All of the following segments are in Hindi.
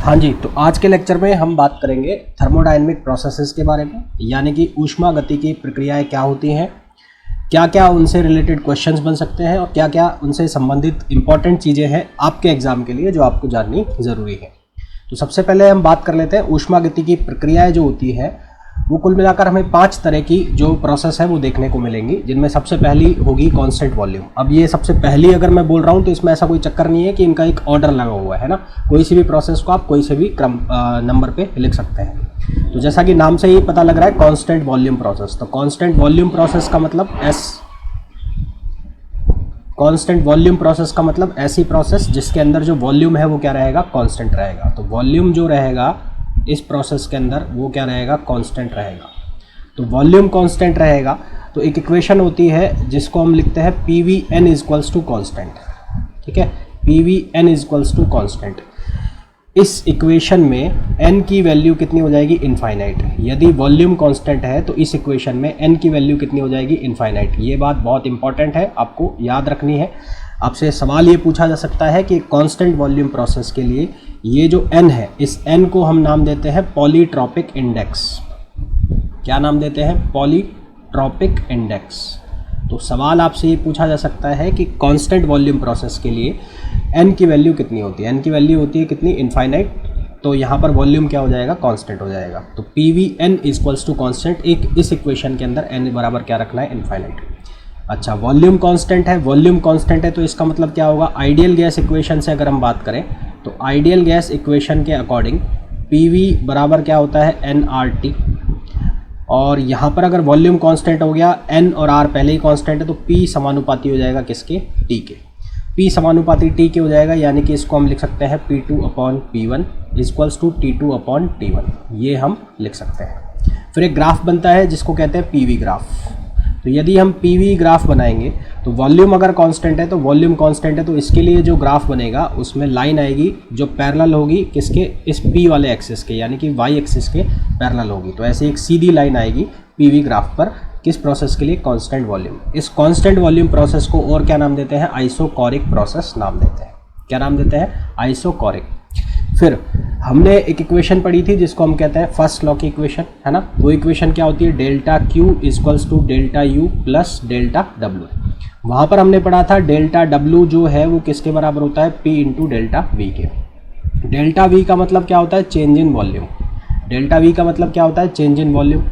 हाँ जी, तो आज के लेक्चर में हम बात करेंगे थर्मोडायनेमिक प्रोसेसेस के बारे में, यानी कि ऊष्मागतिकी प्रक्रियाएं क्या होती हैं, क्या क्या उनसे रिलेटेड क्वेश्चंस बन सकते हैं और क्या क्या उनसे संबंधित इंपॉर्टेंट चीज़ें हैं आपके एग्जाम के लिए जो आपको जाननी ज़रूरी है। तो सबसे पहले हम बात कर लेते हैं ऊष्मागतिकी प्रक्रियाएं जो होती है वो कुल मिलाकर हमें 5 तरह की जो प्रोसेस है वो देखने को मिलेंगी, जिनमें सबसे पहली होगी कांस्टेंट वॉल्यूम। अब ये सबसे पहली अगर मैं बोल रहा हूँ तो इसमें ऐसा कोई चक्कर नहीं है कि इनका एक ऑर्डर लगा हुआ है ना, कोई सी भी प्रोसेस को आप कोई से भी क्रम नंबर पे लिख सकते हैं। तो जैसा कि नाम से ही पता लग रहा है कांस्टेंट वॉल्यूम प्रोसेस, तो कांस्टेंट वॉल्यूम प्रोसेस का मतलब कांस्टेंट वॉल्यूम प्रोसेस का मतलब ऐसी प्रोसेस जिसके अंदर जो वॉल्यूम है वो क्या रहेगा, कांस्टेंट रहेगा। तो वॉल्यूम जो रहेगा इस प्रोसेस के अंदर वो क्या रहेगा, कांस्टेंट रहेगा। तो वॉल्यूम कांस्टेंट रहेगा तो एक इक्वेशन होती है जिसको हम लिखते हैं PV_n इक्वल्स टू कांस्टेंट। ठीक है, PV_n इक्वल्स टू कांस्टेंट। इस इक्वेशन में n की वैल्यू कितनी हो जाएगी, इनफाइनाइट। यदि वॉल्यूम कांस्टेंट है तो इस इक्वेशन में n की वैल्यू कितनी हो जाएगी, इनफाइनाइट। ये बात बहुत इंपॉर्टेंट है, आपको याद रखनी है। आपसे सवाल ये पूछा जा सकता है कि कांस्टेंट वॉल्यूम प्रोसेस के लिए ये जो n है, इस n को हम नाम देते हैं पॉलीट्रॉपिक इंडेक्स। क्या नाम देते हैं, पॉलीट्रॉपिक इंडेक्स। तो सवाल आपसे ये पूछा जा सकता है कि कांस्टेंट वॉल्यूम प्रोसेस के लिए n की वैल्यू कितनी होती है। n की वैल्यू होती है कितनी, इनफाइनाइट। तो यहाँ पर वॉल्यूम क्या हो जाएगा, कांस्टेंट हो जाएगा। तो PV_n इक्वल्स टू कांस्टेंट, एक इस इक्वेशन के अंदर n बराबर क्या रखना है, इनफाइनाइट। अच्छा, वॉल्यूम कांस्टेंट है, वॉल्यूम कांस्टेंट है तो इसका मतलब क्या होगा, आइडियल गैस इक्वेशन से अगर हम बात करें तो आइडियल गैस इक्वेशन के अकॉर्डिंग PV बराबर क्या होता है, nRT। और यहाँ पर अगर वॉल्यूम कांस्टेंट हो गया, n और r पहले ही कांस्टेंट है तो P समानुपाती हो जाएगा किसके, T के। P समानुपाती T के हो जाएगा, यानी कि इसको हम लिख सकते हैं P2/P1 इक्वल्स टू T2/T1, ये हम लिख सकते हैं। फिर एक ग्राफ बनता है जिसको कहते हैं PV ग्राफ। तो यदि हम PV ग्राफ बनाएंगे तो वॉल्यूम अगर कांस्टेंट है तो वॉल्यूम कांस्टेंट है तो इसके लिए जो ग्राफ बनेगा उसमें लाइन आएगी जो पैरेलल होगी किसके, इस P वाले एक्सिस के, यानी कि Y एक्सिस के पैरेलल होगी। तो ऐसे एक सीधी लाइन आएगी PV ग्राफ पर, किस प्रोसेस के लिए, कांस्टेंट वॉल्यूम। इस कांस्टेंट वॉल्यूम प्रोसेस को और क्या नाम देते हैं, आइसोकोरिक प्रोसेस नाम देते हैं। क्या नाम देते हैं, आइसोकोरिक। फिर हमने एक इक्वेशन पढ़ी थी जिसको हम कहते हैं फर्स्ट लॉ की इक्वेशन, है ना। वो इक्वेशन क्या होती है, delta Q equals to delta U plus delta W। वहाँ पर हमने पढ़ा था डेल्टा W जो है वो किसके बराबर होता है, P इंटू डेल्टा V के। डेल्टा V का मतलब क्या होता है, change in volume. Delta V का मतलब क्या होता है, चेंज इन वॉल्यूम।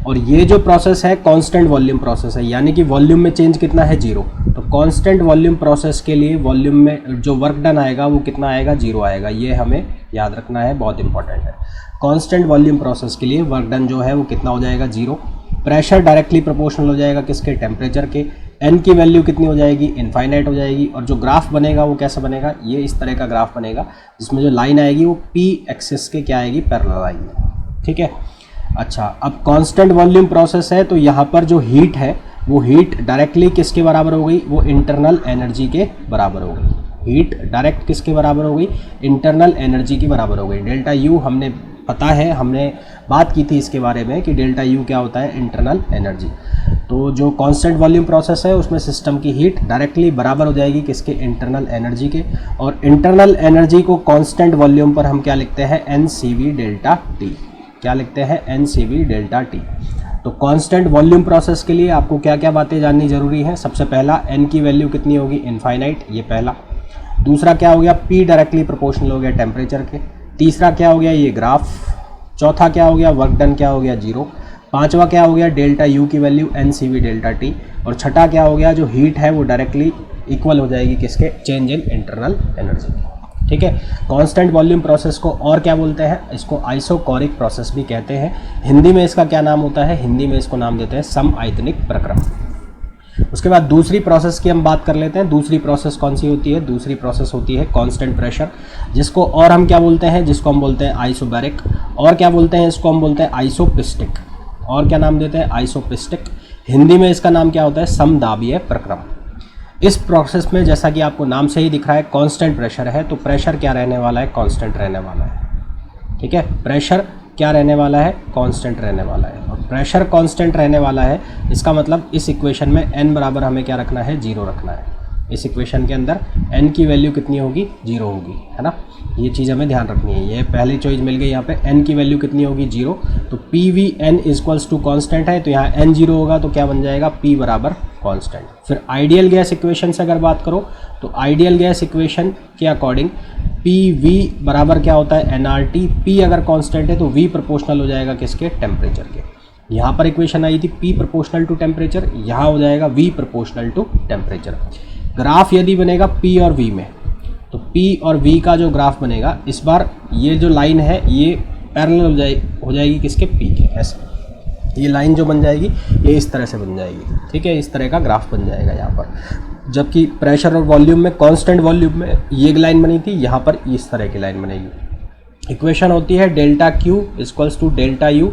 और ये जो प्रोसेस है कांस्टेंट वॉल्यूम प्रोसेस है, यानी कि वॉल्यूम में चेंज कितना है, 0। तो कांस्टेंट वॉल्यूम प्रोसेस के लिए वॉल्यूम में जो वर्क डन आएगा वो कितना आएगा, 0 आएगा। ये हमें याद रखना है, बहुत इंपॉर्टेंट है। कांस्टेंट वॉल्यूम प्रोसेस के लिए वर्क डन जो है वो कितना हो जाएगा, 0। प्रेशर डायरेक्टली प्रोपोर्शनल हो जाएगा किसके, टेम्परेचर के। n की वैल्यू कितनी हो जाएगी, इनफाइनाइट हो जाएगी। और जो ग्राफ बनेगा वो कैसा बनेगा, ये इस तरह का ग्राफ बनेगा जिसमें जो लाइन आएगी वो P एक्सिस के क्या आएगी, पैरेलल आएगी। ठीक है। अच्छा, अब कांस्टेंट वॉल्यूम प्रोसेस है तो यहाँ पर जो हीट है वो हीट डायरेक्टली किसके बराबर हो गई, वो इंटरनल एनर्जी के बराबर हो गई। हीट डायरेक्ट किसके बराबर हो गई, इंटरनल एनर्जी की बराबर हो गई। डेल्टा U हमने पता है, हमने बात की थी इसके बारे में कि डेल्टा U क्या होता है, इंटरनल एनर्जी। तो जो कांस्टेंट वॉल्यूम प्रोसेस है उसमें सिस्टम की हीट डायरेक्टली बराबर हो जाएगी किसके, इंटरनल एनर्जी के। और इंटरनल एनर्जी को कांस्टेंट वॉल्यूम पर हम क्या लिखते हैं, NCV डेल्टा T। क्या लिखते हैं, NCV डेल्टा T। तो कांस्टेंट वॉल्यूम प्रोसेस के लिए आपको क्या क्या बातें जाननी जरूरी है। सबसे पहला, n की वैल्यू कितनी होगी, इनफाइनाइट, ये पहला। दूसरा क्या हो गया, P डायरेक्टली प्रोपोर्शनल हो गया टेम्परेचर के। तीसरा क्या हो गया, ये ग्राफ। चौथा क्या हो गया, वर्क डन क्या हो गया, 0। पांचवा क्या हो गया, डेल्टा U की वैल्यू NCV डेल्टा T। और छठा क्या हो गया, जो हीट है वो डायरेक्टली इक्वल हो जाएगी किसके, चेंज इन इंटरनल एनर्जी। ठीक है। कांस्टेंट वॉल्यूम प्रोसेस को और क्या बोलते हैं, इसको आइसोकोरिक प्रोसेस भी कहते हैं। हिंदी में इसका क्या नाम होता है, हिंदी में इसको नाम देते हैं समआयतनिक प्रक्रम। उसके बाद दूसरी प्रोसेस की हम बात कर लेते हैं। दूसरी प्रोसेस कौन सी होती है, दूसरी प्रोसेस होती है कांस्टेंट प्रेशर, जिसको और हम क्या बोलते हैं, जिसको हम बोलते हैं आइसोबैरिक। और क्या बोलते हैं, इसको हम बोलते हैं आइसोपिस्टिक। और क्या नाम देते हैं, आइसोपिस्टिक। हिंदी में इसका नाम क्या होता है, समदाबीय प्रक्रम। इस प्रोसेस में जैसा कि आपको नाम से ही दिख रहा है कांस्टेंट प्रेशर है, तो प्रेशर क्या रहने वाला है, कांस्टेंट रहने वाला है। ठीक है, प्रेशर क्या रहने वाला है, कांस्टेंट रहने वाला है। और प्रेशर कांस्टेंट रहने वाला है, इसका मतलब इस इक्वेशन में n बराबर हमें क्या रखना है, 0 रखना है। इस इक्वेशन के अंदर n की वैल्यू कितनी होगी, 0 होगी, है ना। ये चीज़ हमें ध्यान रखनी है। ये पहली चॉइस मिल गई यहाँ पे, n की वैल्यू कितनी होगी, 0। तो P V N equals to constant है, तो यहाँ n 0 होगा तो क्या बन जाएगा, p बराबर कॉन्स्टेंट। फिर आइडियल गैस इक्वेशन से अगर बात करो तो आइडियल गैस इक्वेशन के अकॉर्डिंग पी वी बराबर क्या होता है, nRT। p अगर कॉन्स्टेंट है तो v प्रोपोर्शनल हो जाएगा किसके, टेम्परेचर के। यहाँ पर इक्वेशन आई थी p प्रोपोर्शनल टू टेम्परेचर, यहाँ हो जाएगा v proportional to temperature. Graph यदि बनेगा p और v में, तो p और v का जो ग्राफ बनेगा, इस बार ये जो लाइन है ये पैरेलल हो जाएगी किसके, p के। ऐसे ये लाइन जो बन जाएगी ये इस तरह से बन जाएगी, ठीक है। इस तरह का ग्राफ बन जाएगा यहाँ पर। जबकि प्रेशर और वॉल्यूम में, कांस्टेंट वॉल्यूम में ये लाइन बनी थी, यहाँ पर इस तरह की लाइन बनेगी। इक्वेशन होती है delta Q equals to delta U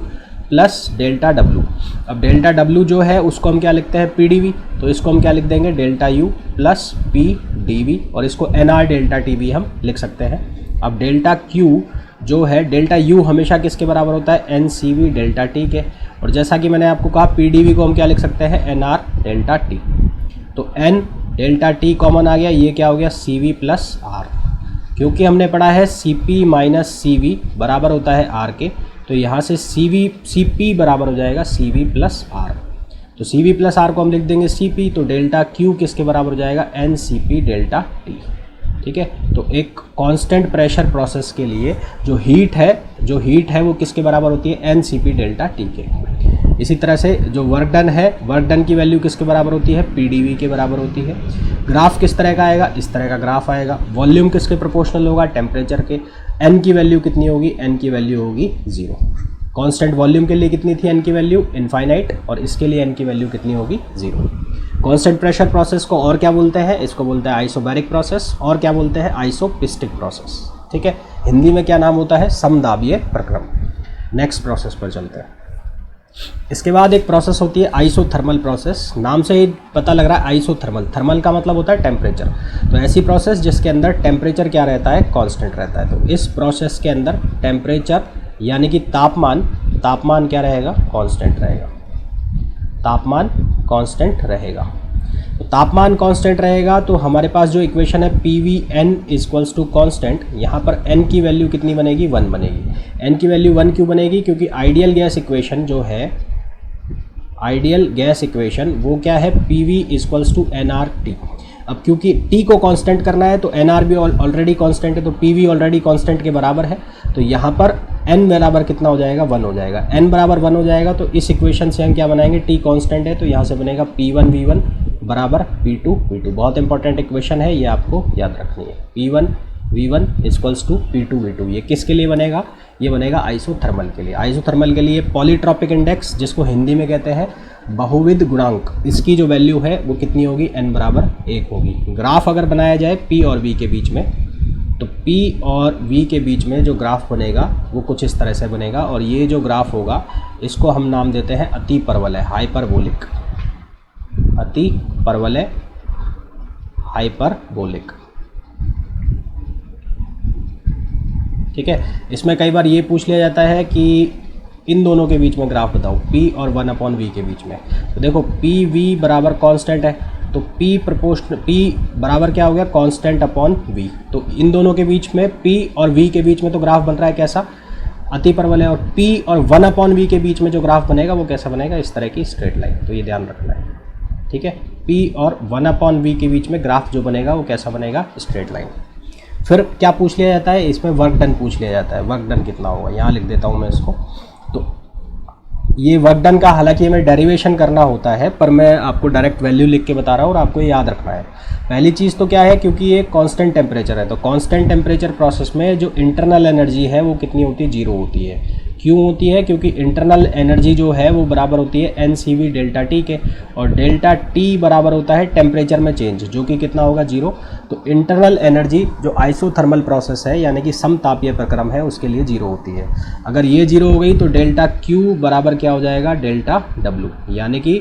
plus delta W। अब डेल्टा W जो है उसको हम क्या लिखते हैं, PdV, तो इसको हम क्या लिख देंगे, डेल्टा U प्लस PdV, और इसको NR डेल्टा T भी हम लिख सकते हैं। अब डेल्टा Q जो है, डेल्टा U हमेशा किसके बराबर होता है, NCV डेल्टा T के। और जैसा कि मैंने आपको कहा PdV को हम क्या लिख सकते हैं, NR डेल्टा T। तो N डेल्टा T कॉमन आ गया, ये क्या हो गया, CV प्लस R। क्योंकि हमने पढ़ा है CP माइनस CV बराबर होता है R के, तो यहाँ से CP बराबर हो जाएगा CV प्लस R। तो CV प्लस R को हम लिख देंगे CP, तो डेल्टा Q किसके बराबर हो जाएगा, NCP डेल्टा T, ठीक है। तो एक कांस्टेंट प्रेशर प्रोसेस के लिए जो हीट है वो किसके बराबर होती है, NCP डेल्टा T के। इसी तरह से जो वर्क डन है, वर्क डन की वैल्यू किसके बराबर होती है, PdV के बराबर होती है। ग्राफ किस तरह का आएगा, इस तरह का ग्राफ आएगा। वॉल्यूम किसके प्रोपोर्शनल होगा, टेम्परेचर के। n की वैल्यू कितनी होगी, n की वैल्यू होगी 0। कांस्टेंट वॉल्यूम के लिए कितनी थी n की वैल्यू, इनफाइनाइट, और इसके लिए n की वैल्यू कितनी होगी, 0। कांस्टेंट प्रेशर प्रोसेस को और क्या बोलते हैं, इसको बोलते हैं आइसोबैरिक प्रोसेस, और क्या बोलते हैं, आइसोपिस्टिक प्रोसेस, ठीक है। हिंदी में क्या नाम होता है, समदाबीय प्रक्रम। नेक्स्ट प्रोसेस पर चलते हैं। इसके बाद एक प्रोसेस होती है आइसोथर्मल प्रोसेस। नाम से ही पता लग रहा है आइसोथर्मल, थर्मल का मतलब होता है टेम्परेचर। तो ऐसी प्रोसेस जिसके अंदर टेम्परेचर क्या रहता है, कांस्टेंट रहता है। तो इस प्रोसेस के अंदर टेम्परेचर यानी कि तापमान क्या रहेगा, कांस्टेंट रहेगा। तापमान कांस्टेंट रहेगा। तो तापमान कांस्टेंट रहेगा तो हमारे पास जो इक्वेशन है PVN इक्वल्स टू कांस्टेंट, यहाँ पर n की वैल्यू कितनी बनेगी, 1 बनेगी। n की वैल्यू 1 क्यों बनेगी, क्योंकि आइडियल गैस इक्वेशन जो है, आइडियल गैस इक्वेशन वो क्या है, PV इक्वल्स टू nRT। अब क्योंकि T को कांस्टेंट करना है तो nR भी ऑलरेडी कांस्टेंट है, तो PV ऑलरेडी कांस्टेंट के बराबर है। तो यहाँ पर n बराबर कितना हो जाएगा, 1 हो जाएगा। n बराबर 1 हो जाएगा तो इस इक्वेशन से हम क्या बनाएंगे, T कांस्टेंट है तो यहाँ से बनेगा P1 V1 बराबर P2 V2। बहुत इंपॉर्टेंट इक्वेशन है, ये आपको याद रखनी है। P1 V1 equals to P2 V2। ये किसके लिए बनेगा, ये बनेगा आइसोथर्मल के लिए। आइसोथर्मल के लिए पॉलीट्रॉपिक इंडेक्स, जिसको हिंदी में कहते हैं बहुविध गुणांक, इसकी जो वैल्यू है वो कितनी होगी, n बराबर 1 होगी। ग्राफ अगर बनाया जाए P और V के बीच में, तो P और V के बीच में जो ग्राफ बनेगा वो कुछ इस तरह से बनेगा, और ये जो ग्राफ होगा इसको हम नाम देते हैं अति परवलय, हाइपरबोलिक। अति परवलय, हाइपरबोलिक, ठीक है। इसमें कई बार ये पूछ लिया जाता है कि इन दोनों के बीच में ग्राफ बताओ, P और 1/V के बीच में। तो देखो PV बराबर कांस्टेंट है, तो P बराबर क्या हो गया, कांस्टेंट अपॉन V। तो इन दोनों के बीच में, P और V के बीच में तो ग्राफ बन रहा है कैसा, अति परवलय। और P और 1/V के बीच में जो ग्राफ बनेगा वो कैसा बनेगा, इस तरह की स्ट्रेट लाइन। तो ये ध्यान रखना है, ठीक है। P और 1/V के बीच में ग्राफ जो बनेगा वो कैसा बनेगा, स्ट्रेट लाइन। फिर क्या पूछ लिया जाता है, इसमें वर्क डन पूछ लिया जाता है। वर्क डन कितना होगा, यहाँ लिख देता हूँ मैं इसको। तो ये वर्क डन का हालांकि हमें डेरिवेशन करना होता है, पर मैं आपको डायरेक्ट वैल्यू लिख के बता रहा हूँ और आपको ये याद रखना है। पहली चीज़ तो क्या है, क्योंकि ये कांस्टेंट टेम्परेचर है, तो कांस्टेंट टेम्परेचर प्रोसेस में जो इंटरनल एनर्जी है वो कितनी होती है, 0 होती है। क्यों होती है, क्योंकि इंटरनल एनर्जी जो है वो बराबर होती है NCV डेल्टा T के, और डेल्टा T बराबर होता है टेम्परेचर में चेंज, जो कि कितना होगा, 0। तो इंटरनल एनर्जी जो आइसोथर्मल प्रोसेस है यानी कि समतापीय प्रक्रम है उसके लिए 0 होती है। अगर ये 0 हो गई तो डेल्टा Q बराबर क्या हो जाएगा, डेल्टा W। यानी कि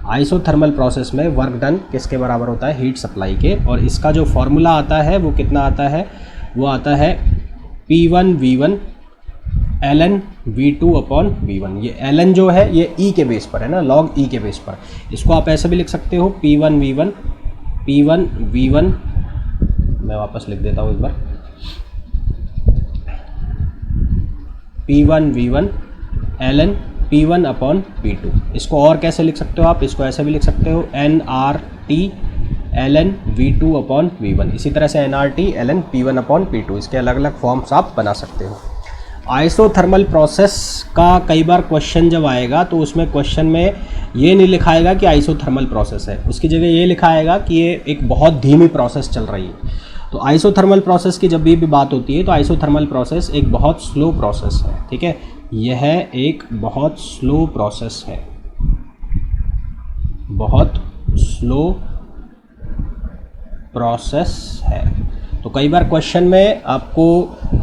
आइसोथर्मल प्रोसेस में वर्क डन किसके बराबर होता है, हीट सप्लाई के। और इसका जो फॉर्मूला आता है वो कितना आता है, वो आता है P1 V1 ln V2 upon V1। ये ln जो है ये E के बेस पर है ना, log E के बेस पर। इसको आप ऐसे भी लिख सकते हो P1 V1 P1 V1, मैं वापस लिख देता हूँ एक बार, P1 V1 ln P1 upon P2। इसको और कैसे लिख सकते हो आप, इसको ऐसे भी लिख सकते हो nRT ln V2 upon V1। इसी तरह से nRT ln P1 upon P2, इसके अलग अलग फॉर्म्स आप बना सकते हो। आइसोथर्मल प्रोसेस का कई बार क्वेश्चन जब आएगा तो उसमें क्वेश्चन में ये नहीं लिखाएगा कि आइसोथर्मल प्रोसेस है, उसकी जगह ये लिखाएगा कि ये एक बहुत धीमी प्रोसेस चल रही है। तो आइसोथर्मल प्रोसेस की जब भी बात होती है तो आइसोथर्मल प्रोसेस एक बहुत स्लो प्रोसेस है, ठीक है, यह एक बहुत स्लो प्रोसेस है, बहुत स्लो प्रोसेस है। तो कई बार क्वेश्चन में आपको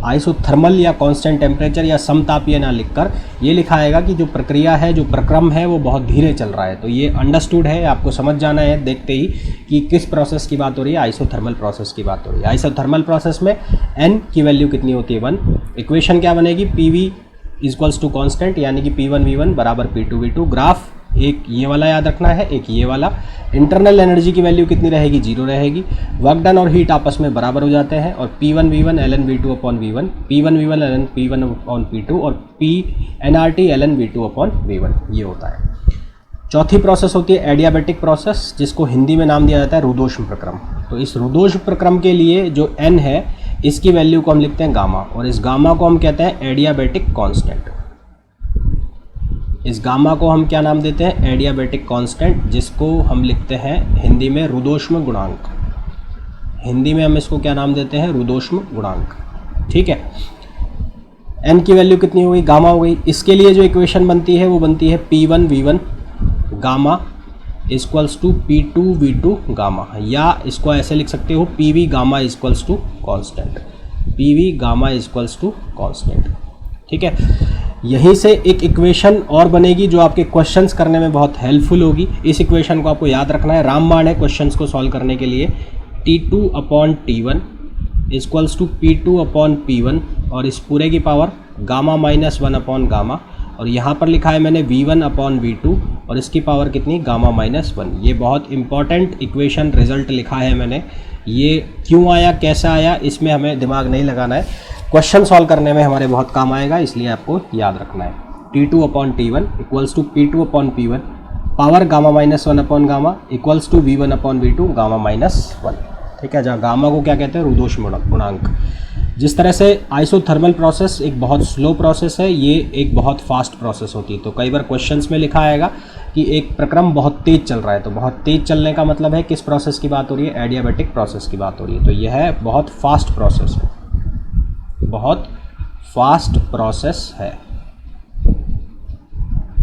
आइसोथर्मल या कांस्टेंट टेम्परेचर या समतापीय ना लिखकर ये लिखाएगा कि जो प्रक्रिया है, जो प्रक्रम है वो बहुत धीरे चल रहा है। तो ये अंडरस्टूड है, आपको समझ जाना है देखते ही कि किस प्रोसेस की बात हो रही है, आइसोथर्मल प्रोसेस की बात हो रही है। आइसोथर्मल प्रोसेस में n की वैल्यू कितनी होती है 1। इक्वेशन क्या बनेगी, PV इक्वल्स टू कॉन्स्टेंट, यानी कि P1 V1 बराबर P2 V2। ग्राफ एक ये वाला याद रखना है, एक ये वाला। इंटरनल एनर्जी की वैल्यू कितनी रहेगी, 0 रहेगी। वर्क डन और हीट आपस में बराबर हो जाते हैं और P1 V1 ln V2 upon V1, P1 V1 ln P1 upon P2 और P nRT ln V2 upon V1, ये होता है। चौथी प्रोसेस होती है एडियाबैटिक प्रोसेस, जिसको हिंदी में नाम दिया जाता है रुदोष्म प्रक्रम। तो इस रुदोष्म प्रक्रम के लिए जो n है इसकी वैल्यू को हम लिखते हैं गामा, और इस गामा को हम कहते हैं एडियाबैटिक कांस्टेंट। इस गामा को हम क्या नाम देते हैं, एडियाबैटिक कांस्टेंट, जिसको हम लिखते हैं हिंदी में रुदोष्म गुणांक। हिंदी में हम इसको क्या नाम देते हैं, रुदोष्म गुणांक, ठीक है। n की वैल्यू कितनी हो गई, गामा हो गई। इसके लिए जो इक्वेशन बनती है वो बनती है P1 V1 gamma equals to P2 V2 gamma, या इसको ऐसे लिख सकते हो PV gamma equals to constant, PV gamma equals to constant, ठीक है। यहीं से एक इक्वेशन और बनेगी जो आपके क्वेश्चंस करने में बहुत हेल्पफुल होगी। इस इक्वेशन को आपको याद रखना है, रामबाण है क्वेश्चंस को सॉल्व करने के लिए। T2 upon T1 equals to P2 upon P1 और इस पूरे की power gamma minus 1 upon gamma, और यहाँ पर लिखा है मैंने V1 अपॉन V2 और इसकी पावर कितनी, गामा माइनस 1। ये बहुत इंपॉर्टेंट इक्वेशन रिजल्ट लिखा है मैंने। ये क्यों आया, कैसे आया, इसमें हमें दिमाग नहीं लगाना है, क्वेश्चन सॉल्व करने में हमारे बहुत काम आएगा, इसलिए आपको याद रखना है। T2 upon T1 equals to P2 upon P1 power gamma minus 1 upon gamma equals to V1 upon V2 gamma minus 1, ठीक है। जहाँ गामा को क्या कहते हैं, रुदोष्म गुणांक। जिस तरह से आइसोथर्मल प्रोसेस एक बहुत स्लो प्रोसेस है, ये एक बहुत फास्ट प्रोसेस होती है। तो कई बार क्वेश्चंस में लिखा आएगा कि एक प्रक्रम बहुत तेज चल रहा है, तो बहुत तेज चलने का मतलब है किस प्रोसेस की बात हो रही है, एडियाबैटिक प्रोसेस की बात हो रही है। तो यह है बहुत फास्ट प्रोसेस है, बहुत फास्ट प्रोसेस है,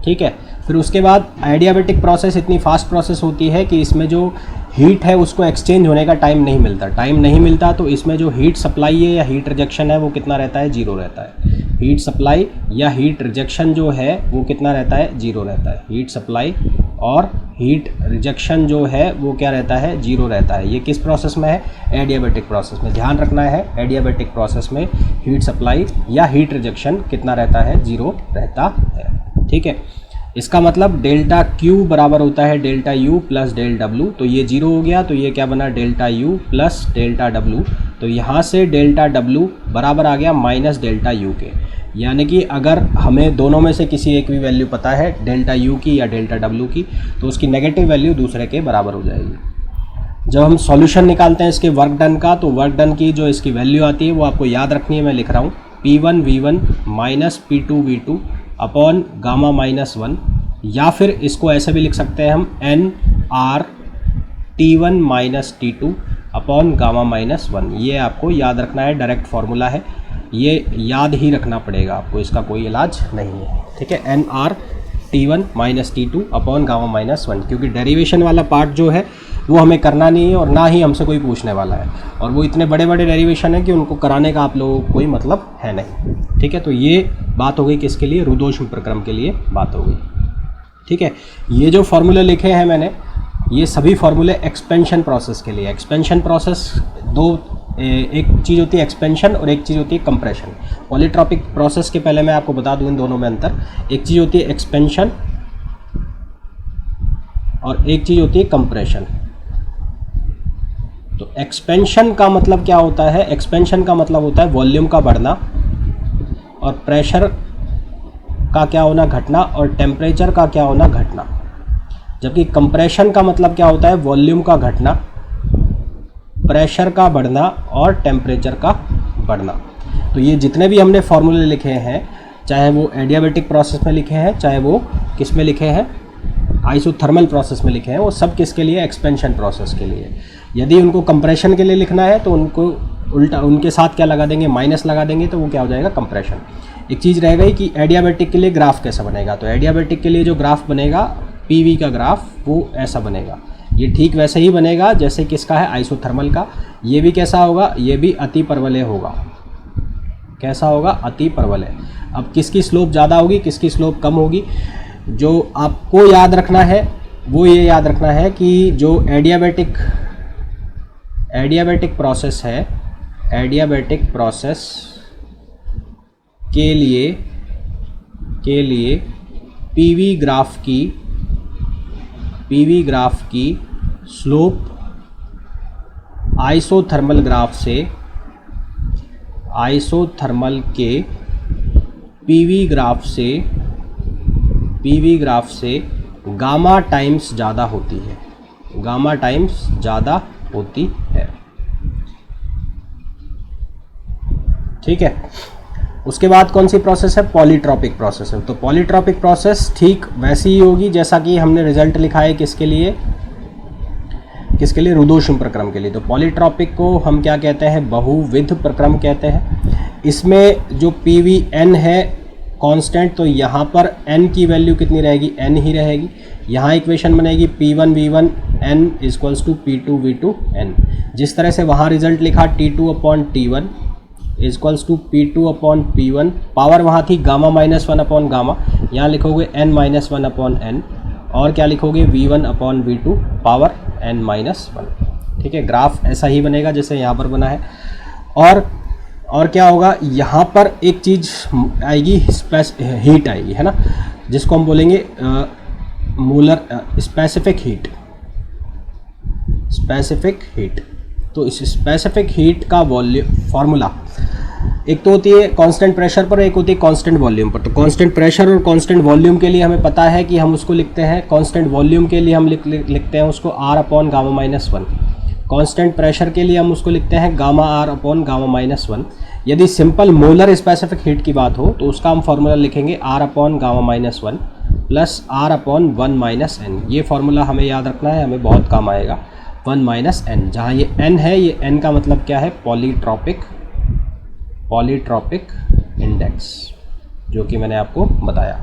ठीक है। फिर उसके बाद एडियाबैटिक प्रोसेस इतनी फास्ट प्रोसेस होती है कि इसमें जो हीट है उसको एक्सचेंज होने का टाइम नहीं मिलता, तो इसमें जो हीट सप्लाई है या हीट रिजेक्शन है वो कितना रहता है, 0 रहता है। हीट सप्लाई या हीट रिजेक्शन जो है वो कितना रहता है, 0 रहता है। हीट सप्लाई और हीट रिजेक्शन जो है वो क्या रहता है, 0 रहता है। ये किस प्रोसेस में है, एडियाबैटिक प्रोसेस में। ध्यान रखना है, एडियाबैटिक प्रोसेस में हीट सप्लाई या हीट रिजेक्शन कितना रहता है, 0 रहता है, ठीक है। इसका मतलब डेल्टा Q बराबर होता है delta U plus del W, तो ये 0 हो गया, तो ये क्या बना, delta U plus delta W। तो यहाँ से डेल्टा W बराबर आ गया माइनस डेल्टा U के, यानी कि अगर हमें दोनों में से किसी एक भी वैल्यू पता है, डेल्टा U की या डेल्टा W की, तो उसकी नेगेटिव वैल्यू दूसरे के बराबर हो जाएगी। जब हम सॉल्यूशन निकालते हैं इसके वर्क डन का, तो वर्क डन की जो इसकी वैल्यू आती है वो आपको याद रखनी है, मैं लिख रहा हूँ P1 V1 minus P2 V2 upon gamma minus 1, या फिर इसको ऐसे भी लिख सकते हैं हम NR T1 minus T2 upon gamma minus 1। ये आपको याद रखना है, डायरेक्ट फार्मूला है, ये याद ही रखना पड़ेगा आपको, इसका कोई इलाज नहीं है, ठीक है। NR T1 minus T2 upon gamma minus 1, क्योंकि डेरिवेशन वाला पार्ट जो है वो हमें करना नहीं है और ना ही हमसे कोई पूछने वाला है, और वो इतने बड़े बड़े डेरिवेशन है कि उनको कराने का आप लोगों को कोई मतलब है नहीं, ठीक है। तो ये बात हो गई किसके लिए, रुदोष्म प्रक्रम के लिए बात हो गई, ठीक है। ये जो फार्मूले लिखे हैं मैंने, ये सभी फार्मूले एक्सपेंशन प्रोसेस के लिए। एक्सपेंशन प्रोसेस एक चीज़ होती है एक्सपेंशन और एक चीज़ होती है कंप्रेशन। पॉलीट्रॉपिक प्रोसेस के पहले मैं आपको बता दूं इन दोनों में अंतर। एक चीज़ होती है एक्सपेंशन और एक चीज़ होती है कंप्रेशन। तो एक्सपेंशन का मतलब क्या होता है? एक्सपेंशन का मतलब होता है वॉल्यूम का बढ़ना और प्रेशर का क्या होना, घटना, और टेम्परेचर का क्या होना, घटना। जबकि कंप्रेशन का मतलब क्या होता है? वॉल्यूम का घटना, प्रेशर का बढ़ना और टेम्परेचर का बढ़ना। तो ये जितने भी हमने फॉर्मूले लिखे हैं, चाहे वो एडियाबैटिक प्रोसेस में लिखे हैं, चाहे वो किस में लिखे हैं, आइसोथर्मल प्रोसेस में लिखे हैं, वो सब किसके लिए? एक्सपेंशन प्रोसेस के लिए। यदि उनको कंप्रेशन के लिए लिखना है तो उनको उल्टा उनके साथ क्या लगा देंगे? माइनस लगा देंगे, तो वो क्या हो जाएगा? कंप्रेशन। एक चीज़ रह गई कि एडियाबैटिक के लिए ग्राफ कैसा बनेगा। तो एडियाबैटिक के लिए जो ग्राफ बनेगा, पीवी का ग्राफ, वो ऐसा बनेगा। ये ठीक वैसे ही बनेगा जैसे किसका है? आइसोथर्मल का। ये भी कैसा होगा? ये भी अति परवलय होगा। कैसा होगा? अति परवलय। अब किसकी स्लोप ज़्यादा होगी, किसकी स्लोप कम होगी? जो आपको याद रखना है वो ये याद रखना है कि जो एडियाबैटिक प्रोसेस है, एडियाबैटिक प्रोसेस के लिए पीवी ग्राफ की स्लोप आइसोथर्मल के पीवी ग्राफ से गामा टाइम्स ज़्यादा होती है, गामा टाइम्स ज़्यादा होती है। ठीक है। उसके बाद कौन सी प्रोसेस है? पॉलीट्रॉपिक प्रोसेस है। तो पॉलीट्रॉपिक प्रोसेस ठीक वैसी ही होगी जैसा कि हमने रिजल्ट लिखा है किसके लिए? रुदोष्म प्रक्रम के लिए। तो पॉलीट्रॉपिक को हम क्या कहते हैं? बहुविध प्रक्रम कहते हैं। इसमें जो PVN है कांस्टेंट, तो यहाँ पर n की वैल्यू कितनी रहेगी? n ही रहेगी। यहाँ इक्वेशन बनेगी P1V1 n equals to P2V2 n। जिस तरह से वहाँ रिजल्ट लिखा T2/T1 equals to P2/P1, power वहाँ थी गामा-1/गामा, यहाँ लिखोगे n-1/n, और क्या लिखोगे? V1/V2 power n-1। ठीक है। ग्राफ ऐसा ही बनेगा जैसे यहाँ पर बना है। और क्या होगा? यहाँ पर एक चीज़ आएगी, हीट आएगी, है ना, जिसको हम बोलेंगे मोलर स्पेसिफिक हीट। तो इस स्पेसिफिक हीट का वॉल्यूम फार्मूला एक तो होती है कांस्टेंट प्रेशर पर, एक होती है कांस्टेंट वॉल्यूम पर। तो कांस्टेंट प्रेशर और कांस्टेंट वॉल्यूम के लिए हमें पता है कि हम उसको लिखते हैं, कांस्टेंट वॉल्यूम के लिए हम लिखते हैं उसको R/गामा-1। कांस्टेंट प्रेशर के लिए हम उसको लिखते हैं गामा R/गामा-1। यदि सिंपल मोलर स्पेसिफिक हीट की बात हो तो उसका हम फार्मूला लिखेंगे R/गामा-1 प्लस R/1 - n। ये फार्मूला हमें याद रखना है, हमें बहुत काम आएगा। 1 - n, जहाँ ये n है, ये n का मतलब क्या है? पॉलीट्रॉपिक इंडेक्स, जो कि मैंने आपको बताया।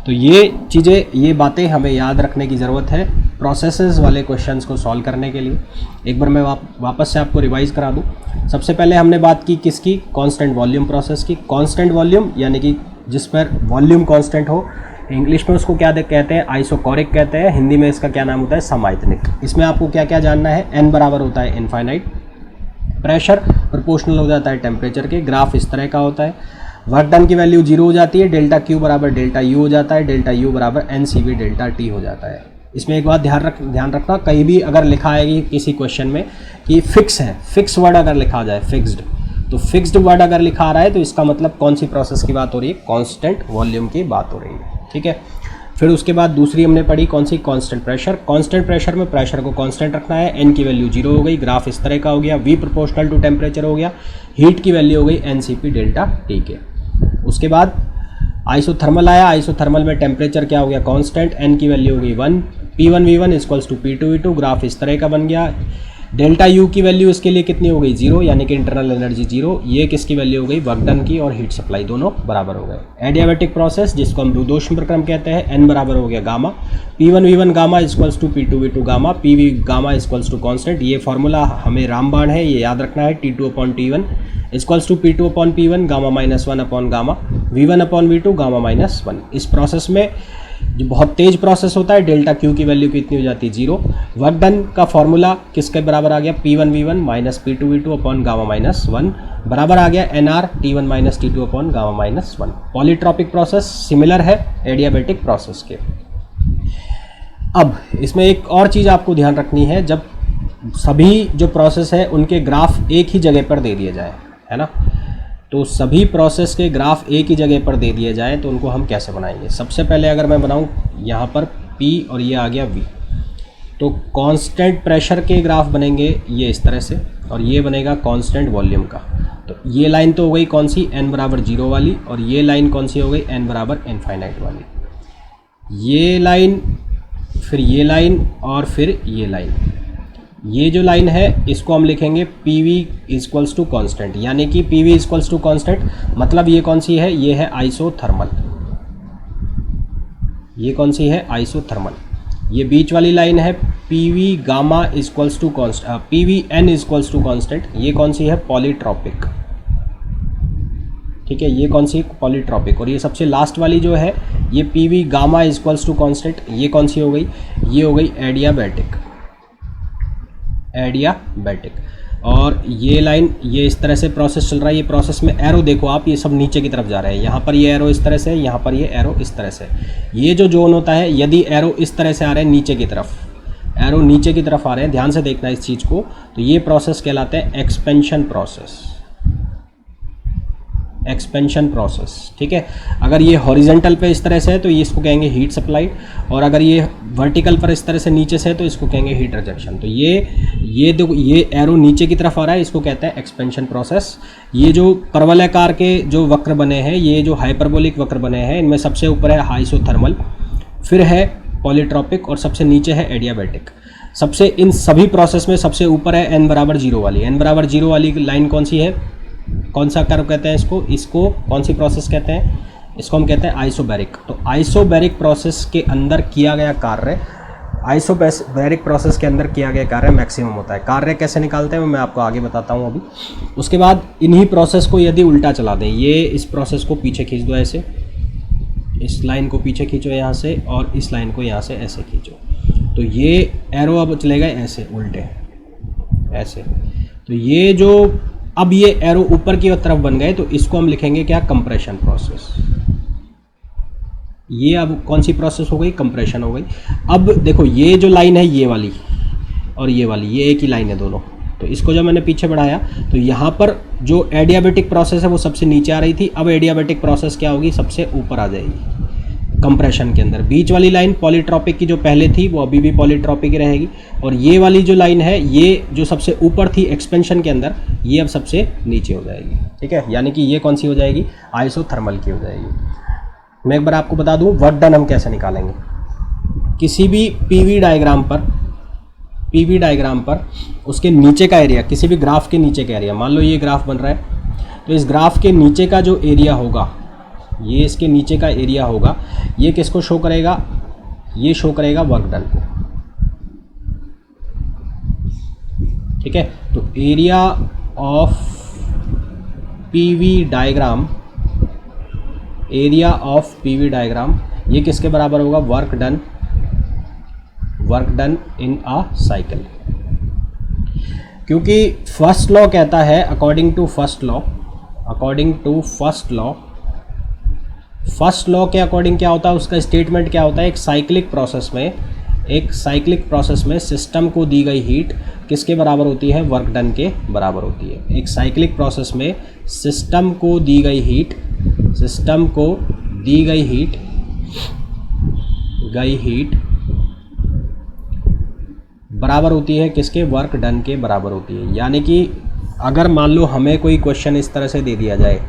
तो ये चीज़ें, ये बातें हमें याद रखने की ज़रूरत है प्रोसेसेस वाले क्वेश्चंस को सॉल्व करने के लिए। एक बार मैं वापस से आपको रिवाइज करा दूं। सबसे पहले हमने बात की किसकी? कांस्टेंट वॉल्यूम प्रोसेस की। कांस्टेंट वॉल्यूम यानी कि जिस पर वॉल्यूम कांस्टेंट हो, इंग्लिश में उसको क्या कहते हैं? आइसोकोरिक कहते हैं। हिंदी में इसका क्या नाम होता है? समायतनिक। इसमें आपको क्या क्या जानना है? n बराबर होता है इनफाइनाइट, प्रेशर प्रोपोर्शनल हो जाता है टेम्परेचर के, ग्राफ इस तरह का होता है, वर्क डन की वैल्यू 0 हो जाती है, डेल्टा Q बराबर डेल्टा U हो जाता है, डेल्टा U बराबर NCV डेल्टा T हो जाता है। इसमें एक बात ध्यान रखना, कहीं भी अगर लिखा है किसी क्वेश्चन में कि फिक्स है, फिक्स वर्ड अगर लिखा जाए, फिक्स्ड, तो फिक्स्ड वर्ड अगर लिखा आ रहा है तो इसका मतलब कौन सी प्रोसेस की बात हो रही है? कांस्टेंट वॉल्यूम की बात हो रही है। ठीक है। फिर उसके बाद दूसरी हमने पढ़ी कौन सी? Constant pressure. कांस्टेंट प्रेशर में प्रेशर को कांस्टेंट रखना है, n की वैल्यू 0 हो गई, ग्राफ इस तरह का हो गया, V प्रोपोर्शनल टू टेम्परेचर हो गया, हीट की वैल्यू हो गई NCP डेल्टा T के। उसके बाद आइसोथर्मल आया, आइसोथर्मल में टेम्परेचर क्या हो गया? कांस्टेंट, n की वैल्यू हो गई 1, P1V1 equals to P2V2, graph इस तरह का बन गया। डेल्टा U की वैल्यू इसके लिए कितनी हो गई? 0, यानी कि इंटरनल एनर्जी 0। ये किसकी वैल्यू हो गई? वर्क डन की, और हीट सप्लाई दोनों बराबर हो गए। एडियाबैटिक प्रोसेस जिसको हम रुदोष्म प्रक्रम कहते हैं, n बराबर हो गया gamma, P1V1 gamma equals to P2V2 gamma, PV gamma equals to constant. ये फार्मूला हमें रामबाण है, ये याद रखना है। T2/T1 equals to P2/P1 gamma minus one gamma, V1/V2 gamma minus one. इस प्रोसेस में जो बहुत तेज प्रोसेस होता है, डेल्टा Q की वैल्यू कितनी हो जाती है? 0। वर्क डन का फॉर्मूला किसके बराबर आ गया? P1V1 माइनस P2V2 अपॉन गामा-1 बराबर आ गया NR T1 minus T2 upon gamma minus one. Polytropic process similar है एडियाबैटिक प्रोसेस के। अब इसमें एक और चीज़ आपको ध्यान रखनी है, जब सभी जो प्रोसेस है उनके ग्राफ एक ही जगह पर दे दिए जाए, है ना। तो सभी प्रोसेस के ग्राफ एक ही जगह पर दे दिए जाए तो उनको हम कैसे बनाएंगे। सबसे पहले अगर मैं बनाऊं यहाँ पर P और ये आ गया V, तो कांस्टेंट प्रेशर के ग्राफ बनेंगे ये इस तरह से, और ये बनेगा कांस्टेंट वॉल्यूम का। तो ये लाइन तो हो गई कौन सी, n बराबर 0 वाली, और ये लाइन कौन सी हो गई, n बराबर इनफाइनाइट वाली। ये लाइन, फिर ये लाइन, और फिर ये लाइन। ये जो लाइन है इसको हम लिखेंगे PV इक्वल्स टू कॉन्स्टेंट, यानी कि PV इक्वल्स टू कॉन्स्टेंट मतलब ये कौन सी है, ये है आइसोथर्मल। ये कौन सी है, आइसोथर्मल। ये बीच वाली लाइन है PV gamma equals to constant, PVN equals to constant. ये कौन सी है, पॉलीट्रॉपिक। ठीक है, ये कौन सी, पॉलीट्रॉपिक। और ये सबसे लास्ट वाली जो है ये PV gamma equals to constant, ये कौन सी हो गई, ये हो गई एडियाबैटिक। एडियाबैटिक। और ये लाइन, ये इस तरह से प्रोसेस चल रहा है। ये प्रोसेस में एरो देखो आप, ये सब नीचे की तरफ जा रहे हैं। यहाँ पर ये एरो इस तरह से, यहाँ पर ये एरो इस तरह से। ये जो जोन होता है, यदि एरो इस तरह से आ रहे हैं नीचे की तरफ, एरो नीचे की तरफ आ रहे हैं, ध्यान से देखना इस चीज़ को, तो ये प्रोसेस कहलाते हैं एक्सपेंशन प्रोसेस। एक्सपेंशन प्रोसेस, ठीक है। अगर ये हॉरिजेंटल पे इस तरह से है तो ये इसको कहेंगे हीट सप्लाई, और अगर ये वर्टिकल पर इस तरह से नीचे से है तो इसको कहेंगे हीट रिजेक्शन। तो ये देखो, ये एरो नीचे की तरफ आ रहा है, इसको कहते हैं एक्सपेंशन प्रोसेस। ये जो परवलयाकार के जो वक्र बने हैं, ये जो हाइपरबोलिक वक्र बने हैं, इनमें सबसे ऊपर है आइसोथर्मल, फिर है पॉलीट्रॉपिक, और सबसे नीचे है एडियाबैटिक। सबसे इन सभी प्रोसेस में सबसे ऊपर है n बराबर 0 वाली। n बराबर 0 वाली लाइन कौन सी है, कौन सा कर्व कहते हैं इसको कौन सी प्रोसेस कहते हैं, इसको हम कहते हैं आइसोबैरिक। तो आइसोबैरिक प्रोसेस के अंदर किया गया कार्य, आइसोबैरिक प्रोसेस के अंदर किया गया कार्य मैक्सिमम होता है। कार्य कैसे निकालते हैं वो मैं आपको आगे बताता हूँ अभी। उसके बाद इन्हीं प्रोसेस को यदि उल्टा चला दें, ये इस प्रोसेस को पीछे खींच दो ऐसे, इस लाइन को पीछे खींचो यहाँ से, और इस लाइन को यहाँ से ऐसे खींचो, तो ये एरो अब चलेगा ऐसे उल्टे ऐसे। तो ये जो अब ये एरो ऊपर की तरफ बन गए, तो इसको हम लिखेंगे क्या, कंप्रेशन प्रोसेस। ये अब कौन सी प्रोसेस हो गई, कंप्रेशन हो गई। अब देखो ये जो लाइन है ये वाली और ये वाली, ये एक ही लाइन है दोनों। तो इसको जब मैंने पीछे बढ़ाया तो यहाँ पर जो एडियाबैटिक प्रोसेस है वो सबसे नीचे आ रही थी, अब एडियाबैटिक प्रोसेस क्या होगी, सबसे ऊपर आ जाएगी कंप्रेशन के अंदर। बीच वाली लाइन पॉलीट्रॉपिक की जो पहले थी वो अभी भी पॉलीट्रॉपिक ही रहेगी, और ये वाली जो लाइन है ये जो सबसे ऊपर थी एक्सपेंशन के अंदर, ये अब सबसे नीचे हो जाएगी। ठीक है, यानी कि ये कौन सी हो जाएगी, आइसोथर्मल की हो जाएगी। मैं एक बार आपको बता दूं वर्क डन हम कैसे निकालेंगे। किसी भी PV डायग्राम पर उसके नीचे का एरिया, किसी भी ग्राफ के नीचे का एरिया, मान लो ये ग्राफ बन रहा है, तो इस ग्राफ के नीचे का जो एरिया होगा, ये इसके नीचे का एरिया होगा, ये किसको शो करेगा, ये शो करेगा वर्क डन को। ठीक है, तो area of PV diagram, area of PV diagram ये किसके बराबर होगा, work done in a cycle. क्योंकि फर्स्ट लॉ कहता है, अकॉर्डिंग टू फर्स्ट लॉ के अकॉर्डिंग क्या होता है, उसका स्टेटमेंट क्या होता है, एक साइक्लिक प्रोसेस में सिस्टम को दी गई हीट किसके बराबर होती है, वर्क डन के बराबर होती है। एक साइक्लिक प्रोसेस में सिस्टम को दी गई हीट बराबर होती है किसके, वर्क डन के बराबर होती है। यानी कि अगर मान लो हमें कोई क्वेश्चन इस तरह से दे दिया जाए,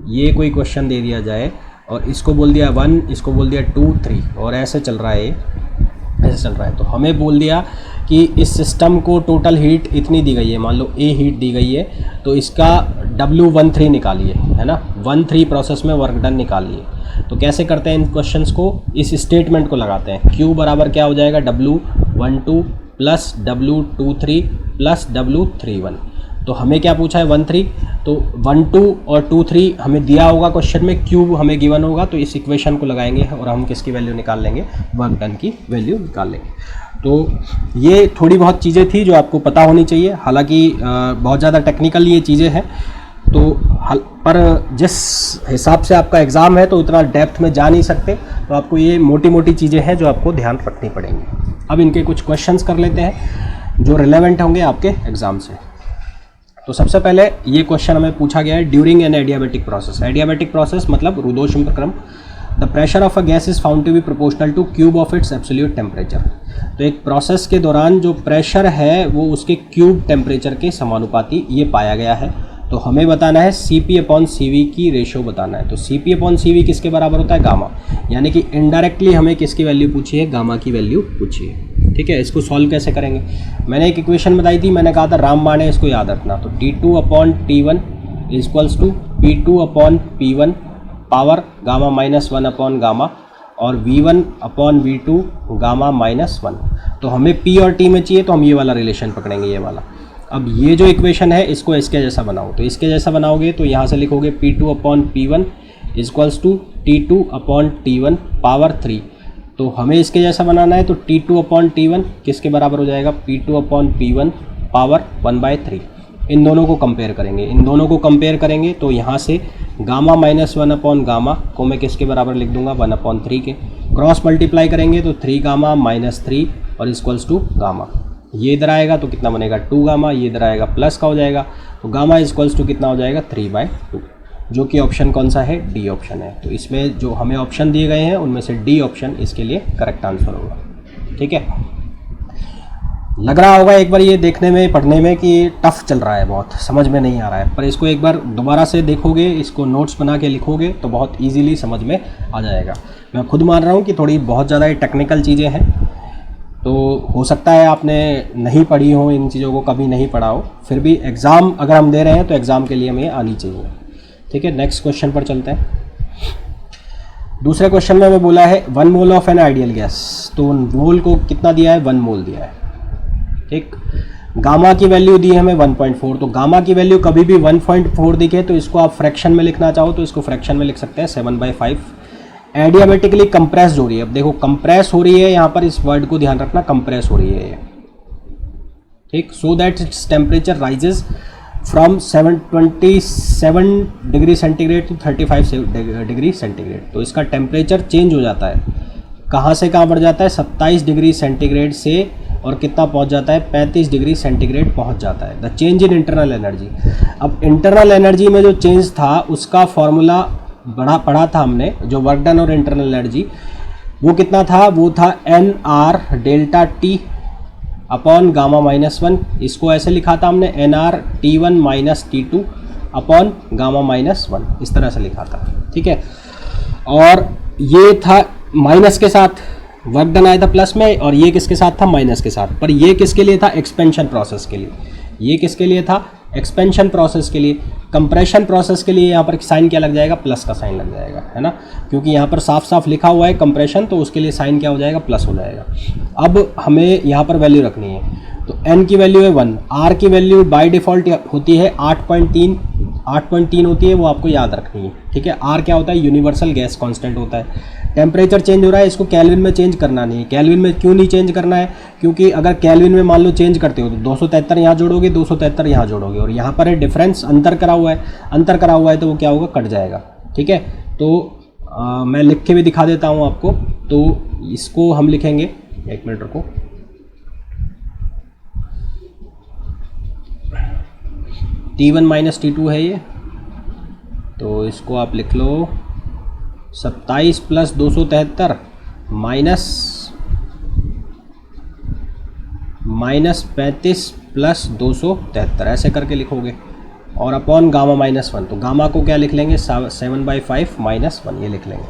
ये कोई क्वेश्चन दे दिया जाए और इसको बोल दिया 1, इसको बोल दिया 2, 3 और ऐसे चल रहा है, तो हमें बोल दिया कि इस सिस्टम को टोटल हीट इतनी दी गई है, मान लो A हीट दी गई है, तो इसका W13 निकालिए, है ना, 1-3 प्रोसेस में वर्क डन निकालिए। तो कैसे करते हैं इन क्वेश्चंस को, इस स्टेटमेंट को लगाते हैं, Q बराबर क्या हो जाएगा, W12 plus W23 plus W31। तो हमें क्या पूछा है, 1-3, तो 1-2 और 2-3 हमें दिया होगा क्वेश्चन में, Q हमें गिवन होगा, तो इस इक्वेशन को लगाएंगे और हम किसकी वैल्यू निकाल लेंगे, वर्क डन की वैल्यू निकाल लेंगे। तो ये थोड़ी बहुत चीज़ें थी जो आपको पता होनी चाहिए, हालांकि बहुत ज़्यादा टेक्निकल ये चीज़ें हैं, तो पर जिस हिसाब से आपका एग्ज़ाम है तो उतना डेप्थ में जा नहीं सकते, तो आपको ये मोटी मोटी चीज़ें हैं जो आपको ध्यान रखनी पड़ेंगी। अब इनके कुछ क्वेश्चंस कर लेते हैं जो रिलेवेंट होंगे आपके एग्जाम से। तो सबसे पहले ये क्वेश्चन हमें पूछा गया है, during an adiabatic process. Adiabatic process मतलब रुदोषम प्रक्रम, the pressure of a gas is found to be proportional to cube of its absolute temperature. तो एक प्रोसेस के दौरान जो प्रेशर है वो उसके क्यूब टेम्परेचर के समानुपाती ये पाया गया है। तो हमें बताना है Cp/Cv की रेशियो बताना है। तो Cp/Cv किसके बराबर होता है, गामा, यानी कि इनडायरेक्टली हमें किसकी वैल्यू पूछी है, गामा की वैल्यू पूछी है। ठीक है, इसको सॉल्व कैसे करेंगे, मैंने एक इक्वेशन बताई थी, मैंने कहा था रामबाण है, इसको याद रखना। तो T2/T1 equals to P2/P1 power gamma -1 upon gamma और V1/V2 गामा -1। तो हमें P और T में चाहिए तो हम ये वाला रिलेशन पकड़ेंगे, ये वाला। अब ये जो इक्वेशन है इसको इसके जैसा बनाओ, तो इसके जैसा बनाओगे तो यहाँ से लिखोगे P2/P1 equals to T2/T1 power 3। तो हमें इसके जैसा बनाना है तो T2/T1 किसके बराबर हो जाएगा, P2/P1 पावर 1/3। इन दोनों को कंपेयर करेंगे, तो यहाँ से गामा -1 अपॉन गामा को मैं किसके बराबर लिख दूंगा, 1/3 के। क्रॉस मल्टीप्लाई करेंगे तो 3 गामा -3 और इक्वल्स टू गामा। ये इधर आएगा तो कितना बनेगा, 2 गामा, ये इधर आएगा प्लस का हो जाएगा, तो गामा इक्वल्स टू कितना हो जाएगा, 3/2, जो कि ऑप्शन कौन सा है, डी ऑप्शन है। तो इसमें जो हमें ऑप्शन दिए गए हैं उनमें से डी ऑप्शन इसके लिए करेक्ट आंसर होगा। ठीक है, लग रहा होगा एक बार ये देखने में, पढ़ने में कि टफ चल रहा है, बहुत समझ में नहीं आ रहा है, पर इसको एक बार दोबारा से देखोगे, इसको नोट्स बना के लिखोगे तो बहुत इजीली समझ में आ जाएगा। मैं खुद मान रहा हूँ कि थोड़ी बहुत ज़्यादा ये टेक्निकल चीज़ें हैं, तो हो सकता है आपने नहीं पढ़ी हो, इन चीज़ों को कभी नहीं पढ़ा हो, फिर भी एग्ज़ाम अगर हम दे रहे हैं तो एग्ज़ाम के लिए हमें आनी चाहिए। ठीक है, नेक्स्ट क्वेश्चन पर चलते हैं। दूसरे क्वेश्चन में हमें बोला है 1 mole of N ideal gas. तो मोल को कितना दिया है, 1 मोल दिया है। ठीक, गामा की वैल्यू दी है हमें 1.4। तो गामा की वैल्यू कभी भी 1.4 दिखे तो इसको आप फ्रैक्शन में लिखना चाहो तो इसको फ्रैक्शन में लिख सकते हैं 7/5। एडियाबेटिकली कंप्रेस हो रही है, अब देखो कंप्रेस हो रही है, यहाँ पर इस वर्ड को ध्यान रखना, कंप्रेस हो रही है ये। ठीक, so that its temperature rises from 27 degree centigrade to 35 degree centigrade. तो इसका टेम्परेचर चेंज हो जाता है, कहाँ से कहाँ बढ़ जाता है, 27 डिग्री सेंटीग्रेड से और कितना पहुंच जाता है, 35 डिग्री सेंटीग्रेड पहुंच जाता है। The change in internal energy. अब इंटरनल एनर्जी में जो चेंज था उसका फॉर्मूला पढ़ा था हमने, जो वर्क डन और इंटरनल एनर्जी, वो कितना था, वो था NR delta T upon gamma -1। इसको ऐसे लिखा था हमने NR T1 - T2 upon gamma -1, इस तरह से लिखा था। ठीक है, और ये था माइनस के साथ, वर्क डन आया था प्लस में, और ये किसके साथ था, माइनस के साथ। पर ये किसके लिए था, एक्सपेंशन प्रोसेस के लिए। ये किसके लिए था, एक्सपेंशन प्रोसेस के लिए। कंप्रेशन प्रोसेस के लिए यहाँ पर साइन क्या लग जाएगा, प्लस का साइन लग जाएगा, है ना, क्योंकि यहाँ पर साफ साफ लिखा हुआ है कंप्रेशन, तो उसके लिए साइन क्या हो जाएगा, प्लस हो जाएगा। अब हमें यहाँ पर वैल्यू रखनी है, तो n की वैल्यू है 1, r की वैल्यू बाय डिफ़ॉल्ट होती है 8.3 होती है, वो आपको याद रखनी है। ठीक है, r क्या होता है, यूनिवर्सल गैस कांस्टेंट होता है। टेम्परेचर चेंज हो रहा है, इसको केल्विन में चेंज करना नहीं है। केल्विन में क्यों नहीं चेंज करना है, क्योंकि अगर केल्विन में मान लो चेंज करते हो तो 273 यहाँ जोड़ोगे, 273 यहाँ जोड़ोगे, और यहाँ पर है डिफरेंस, अंतर करा हुआ है, तो वो क्या होगा, कट जाएगा। ठीक है, तो मैं लिख के भी दिखा देता हूँ आपको। तो इसको हम लिखेंगे, 1 मिनट रुको, T1 - T2 है ये, तो इसको आप लिख लो 27 + 273 माइनस 35 + 273, ऐसे करके लिखोगे, और अपॉन गामा -1। तो गामा को क्या लिख लेंगे, 7/5 -1, ये लिख लेंगे।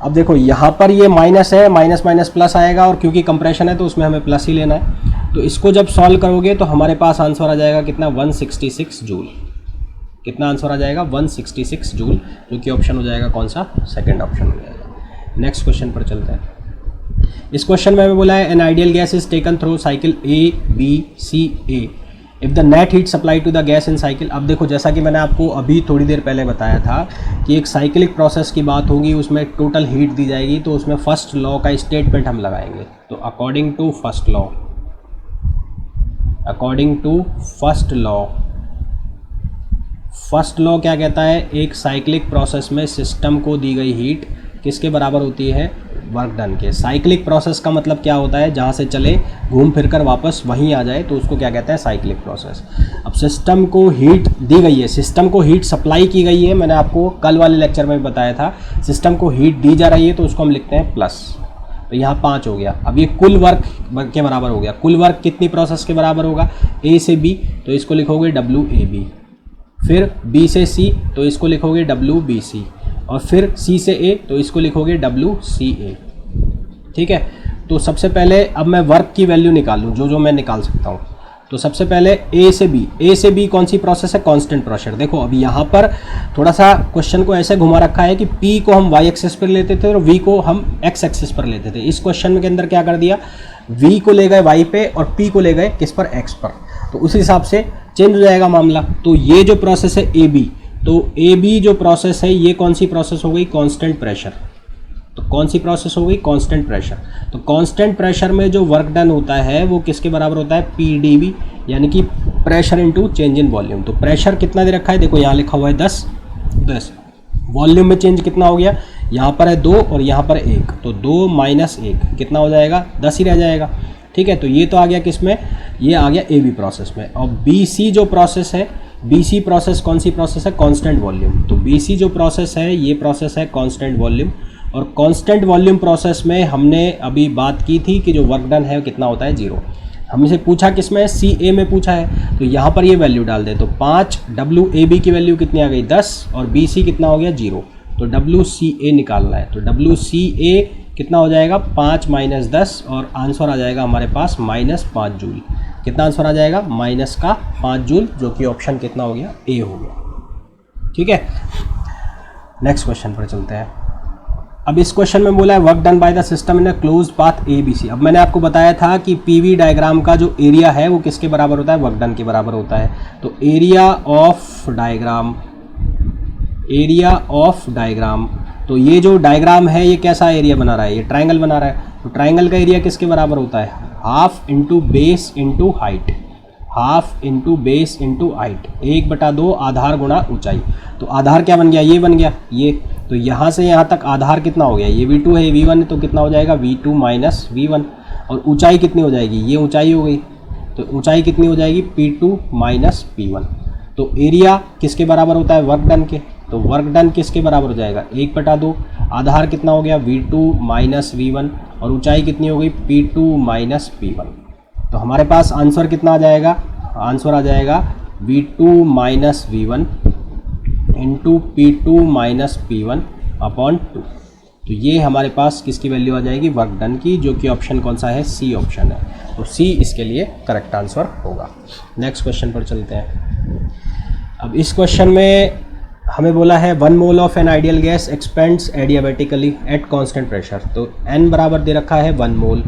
अब देखो यहाँ पर ये माइनस है, माइनस माइनस प्लस आएगा, और क्योंकि कंप्रेशन है तो उसमें हमें प्लस ही लेना है। तो इसको जब सॉल्व करोगे तो हमारे पास आंसर आ जाएगा कितना, 166 जूल। कितना आंसर आ जाएगा, 166 जूल, जो कि ऑप्शन हो जाएगा कौन सा, सेकंड ऑप्शन हो जाएगा। नेक्स्ट क्वेश्चन पर चलते हैं। इस क्वेश्चन में हमें बोला है an ideal gas is taken through cycle A if the net heat supply to the gas in cycle. अब देखो, जैसा कि मैंने आपको अभी थोड़ी देर पहले बताया था कि एक साइक्लिक प्रोसेस की बात होगी, उसमें टोटल हीट दी जाएगी, तो उसमें फर्स्ट लॉ का स्टेटमेंट हम लगाएंगे। तो अकॉर्डिंग टू फर्स्ट लॉ क्या कहता है, एक साइक्लिक प्रोसेस में सिस्टम को दी गई हीट किसके बराबर होती है, वर्क डन के। साइक्लिक प्रोसेस का मतलब क्या होता है, जहाँ से चले घूम फिर कर वापस वहीं आ जाए, तो उसको क्या कहते हैं, साइक्लिक प्रोसेस। अब सिस्टम को हीट दी गई है, सिस्टम को हीट सप्लाई की गई है, मैंने आपको कल वाले लेक्चर में बताया था, सिस्टम को हीट दी जा रही है, तो उसको हम लिखते हैं प्लस। तो यहाँ 5 हो गया। अब ये कुल वर्क के बराबर हो गया। कुल वर्क कितनी प्रोसेस के बराबर होगा, ए से बी, तो इसको लिखोगे WAB, फिर B से C, तो इसको लिखोगे WBC, और फिर C से A, तो इसको लिखोगे WCA। ठीक है, तो सबसे पहले अब मैं वर्क की वैल्यू निकालूँ, जो मैं निकाल सकता हूँ। तो सबसे पहले ए से बी कौन सी प्रोसेस है, कांस्टेंट प्रेशर। देखो अब यहाँ पर थोड़ा सा क्वेश्चन को ऐसे घुमा रखा है कि P को हम y एक्सिस पर लेते थे और V को हम x एक्सिस पर लेते थे। इस क्वेश्चन के अंदर क्या कर दिया, V को ले गए y पे और P को ले गए किस पर, x पर। तो उस हिसाब से चेंज हो जाएगा मामला। तो ये जो प्रोसेस है AB, तो AB जो प्रोसेस है ये कौन सी प्रोसेस हो गई, कांस्टेंट प्रेशर। तो कौन सी प्रोसेस हो गई, कांस्टेंट प्रेशर। तो कांस्टेंट प्रेशर में जो वर्क डन होता है वो किसके बराबर होता है, PdV, यानी कि pressure into change in volume. तो प्रेशर कितना दे रखा है, देखो यहाँ लिखा हुआ है 10। वॉल्यूम में चेंज कितना हो गया, यहाँ पर है 2 और यहाँ पर 1, तो 2 माइनस 1 कितना हो जाएगा, 10 ही रह जाएगा। ठीक है, तो ये तो आ गया किस में, ये आ गया AB प्रोसेस में। और BC जो प्रोसेस है, BC प्रोसेस कौन सी प्रोसेस है, कांस्टेंट वॉल्यूम। तो BC जो प्रोसेस है ये प्रोसेस है कांस्टेंट वॉल्यूम। और कांस्टेंट वॉल्यूम प्रोसेस में हमने अभी बात की थी कि जो वर्क डन है कितना होता है, 0। हमसे पूछा किस में, CA में पूछा है, तो यहाँ पर ये वैल्यू डाल दे। तो 5 WAB की वैल्यू कितनी आ गई, 10, और BC कितना हो गया, 0। तो WCA निकालना है। तो WCA कितना हो जाएगा, 5 माइनस 10, और आंसर आ जाएगा हमारे पास -5 जूल। कितना आंसर आ जाएगा, -5 जूल, जो कि ऑप्शन कितना हो गया, A हो गया। ठीक है, नेक्स्ट क्वेश्चन पर चलते हैं। अब इस क्वेश्चन में बोला है work done by the system in a closed path ABC। अब मैंने आपको बताया था कि PV डायग्राम का जो एरिया है वो किसके बराबर होता है, वर्क डन के बराबर होता है। तो एरिया ऑफ डायग्राम, तो ये जो डायग्राम है ये कैसा एरिया बना रहा है, ये ट्राइंगल बना रहा है। तो ट्राइंगल का एरिया किसके बराबर होता है, half into base into height, half into base into height, 1/2 आधार गुणा ऊंचाई। तो आधार क्या बन गया, ये बन गया ये। तो यहाँ से यहाँ तक आधार कितना हो गया, ये V2 है, ये V1 है, तो कितना हो जाएगा, V2 माइनस V1। और ऊंचाई कितनी हो जाएगी, ये ऊंचाई हो गई, तो ऊंचाई कितनी हो जाएगी, P2 माइनस P1। तो एरिया किसके बराबर होता है, वर्क डन के। तो वर्क डन किसके बराबर हो जाएगा, 1/2। आधार कितना हो गया, V2 माइनस V1, और ऊंचाई कितनी हो गई, P2 माइनस P1। तो हमारे पास आंसर कितना आ जाएगा, आंसर आ जाएगा V2 minus V1 into P2 minus P1 upon 2। तो ये हमारे पास किसकी वैल्यू आ जाएगी, वर्क डन की, जो कि ऑप्शन कौन सा है, C ऑप्शन है। तो C इसके लिए करेक्ट आंसर होगा। नेक्स्ट क्वेश्चन पर चलते हैं। अब इस क्वेश्चन में हमें बोला है 1 mole of N ideal gas expends adiabatically at constant pressure. तो N बराबर दे रखा है 1 मोल।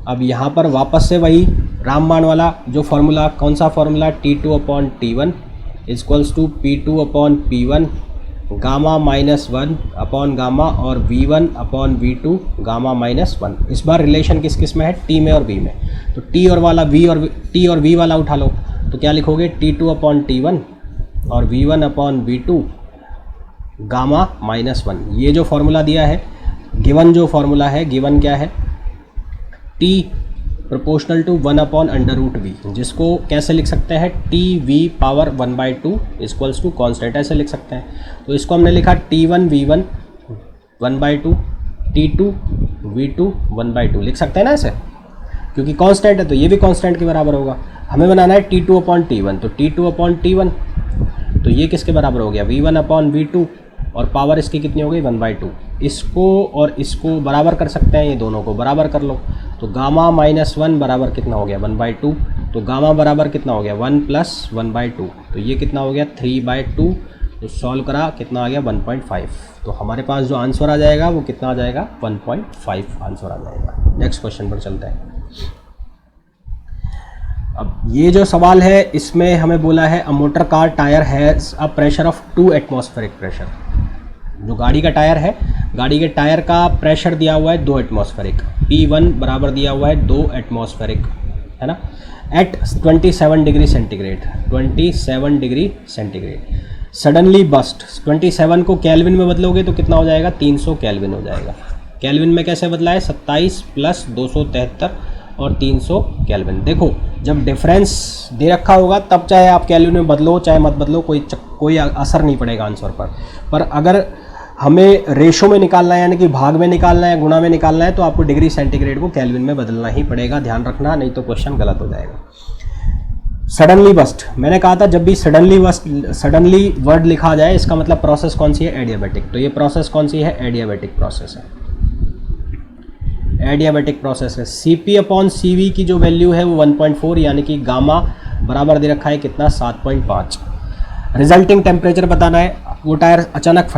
अब यहाँ पर वापस से वही रामबाण वाला जो फार्मूला, कौन सा formula, T2/T1 equals to P2/P1 gamma -1 upon gamma, और V1/V2 गामा -1। इस बार रिलेशन किस किस में है, T में और V में। तो T और V वाला उठा लो, तो क्या लिखोगे, T2/T1 और V1/V2 गामा -1। ये जो फार्मूला दिया है, गिवन जो फार्मूला है, गिवन क्या है, T प्रोपोर्शनल टू 1/√V, जिसको कैसे लिख सकते हैं, TV/1/2 इक्वल्स टू कॉन्स्टेंट, ऐसे लिख सकते हैं। तो इसको हमने लिखा T1V1 1/2, T2V2 1/2 लिख सकते हैं ना ऐसे, क्योंकि कांस्टेंट है तो ये भी कांस्टेंट के बराबर होगा। हमें बनाना है T2/T1, तो T2/T1, तो ये किसके बराबर हो गया, V1/V2, और पावर इसकी कितनी हो गई, 1/2। इसको और इसको बराबर कर सकते हैं, ये दोनों को बराबर कर लो। तो गामा -1 बराबर कितना हो गया, 1/2। तो गामा बराबर कितना हो गया, 1 + 1/2, तो ये कितना हो गया, 3/2। तो सॉल्व करा, कितना आ गया, 1.5। तो हमारे पास जो आंसर आ जाएगा वो कितना आ जाएगा, 1.5 आंसर आ जाएगा। नेक्स्ट क्वेश्चन पर चलते हैं। अब ये जो सवाल है इसमें हमें बोला है a motor car tyre has a pressure of 2 atmospheric pressure. जो गाड़ी का टायर है, गाड़ी के टायर का प्रेशर दिया हुआ है 2 एटमॉस्फेरिक, P1 बराबर दिया हुआ है 2 एटमॉस्फेरिक, है ना, at 27 degree centigrade, 27 degree centigrade. Suddenly burst, 27 को केल्विन में बदलोगे तो कितना हो जाएगा, 300 केल्विन हो जाएगा। केल्विन में कैसे बदला है, 27 प्लस 273 और 300 केल्विन। देखो जब डिफरेंस दे रखा होगा तब चाहे आप केल्विन में बदलो चाहे मत बदलो, कोई असर नहीं पड़ेगा आंसर पर अगर हमें रेशो में निकालना है यानी कि भाग में निकालना है, गुणा में निकालना है, तो आपको डिग्री सेंटीग्रेड को केल्विन में बदलना ही पड़ेगा, ध्यान रखना, नहीं तो क्वेश्चन गलत हो जाएगा। सडनली बस्ट, मैंने कहा था जब भी सडनली वर्ड लिखा जाए इसका मतलब प्रोसेस कौन सी है, एडियाबेटिक। तो ये प्रोसेस कौन सी है, एडियाबेटिक प्रोसेस है, एडियाबेटिक प्रोसेस है। Cp/Cv की जो वैल्यू है वो 1.4 यानी कि गामा बराबर दे रखा है कितना, 7.5। रिजल्टिंग टेम्परेचर बताना है। वो टायर अचानक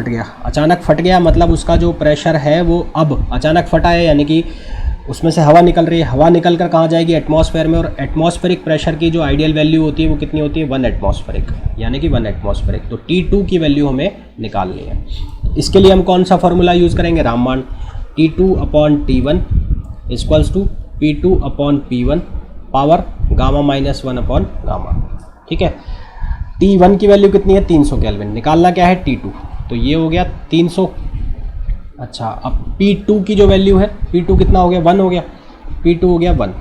फट गया मतलब उसका जो प्रेशर है वो अब अचानक फटा है यानी कि उसमें से हवा निकल रही है, हवा निकल कर कहाँ जाएगी, एटमॉस्फेयर में, और एटमॉस्फेरिक प्रेशर की जो आइडियल वैल्यू होती है वो कितनी होती है, 1 एटमॉस्फेरिक, यानी कि 1 एटमॉस्फेरिक। तो T2 की वैल्यू हमें निकालनी है। इसके लिए हम कौन सा फॉर्मूला यूज़ करेंगे, रामबाण। T2/T1 equals to P2/P1 power gamma -1 gamma, ठीक है। T1 की वैल्यू कितनी है, 300 केल्विन, निकालना क्या है, T2, तो ये हो गया 300। अच्छा अब P2 की जो वैल्यू है, P2 कितना हो गया, 1 हो गया, P2 हो गया 1,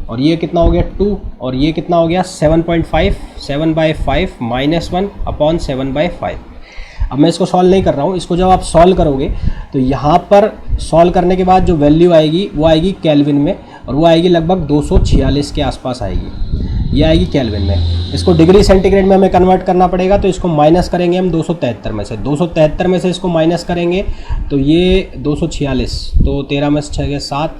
और ये कितना हो गया 2, और ये कितना हो गया 7.5, 7/5 -1/7/5। अब मैं इसको सॉल्व नहीं कर रहा हूँ, इसको जब आप सॉल्व करोगे तो यहाँ पर सॉल्व करने के बाद जो वैल्यू आएगी वो आएगी केल्विन में, और वो आएगी लगभग 246 के आसपास आएगी, ये आएगी केल्विन में। इसको डिग्री सेंटीग्रेड में हमें कन्वर्ट करना पड़ेगा, तो इसको माइनस करेंगे हम 273 में से, 273 में से इसको माइनस करेंगे तो ये 246, तो 13 में से 6 गए 7,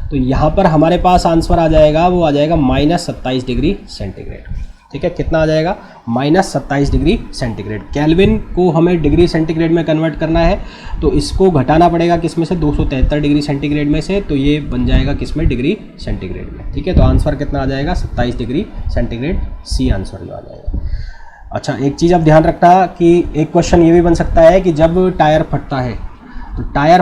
तो यहाँ पर हमारे पास आंसर आ जाएगा, वो आ जाएगा -27 डिग्री सेंटीग्रेड, ठीक है। कितना आ जाएगा, -27 डिग्री सेंटीग्रेड। केल्विन को हमें डिग्री सेंटीग्रेड में कन्वर्ट करना है तो इसको घटाना पड़ेगा किस में से, 273 डिग्री सेंटीग्रेड में से, तो ये बन जाएगा किस में, डिग्री सेंटीग्रेड में, ठीक है। तो आंसर कितना आ जाएगा, 27 डिग्री सेंटीग्रेड, सी आंसर जो आ जाएगा। अच्छा एक चीज़ आप ध्यान रखना कि एक क्वेश्चन ये भी बन सकता है कि जब टायर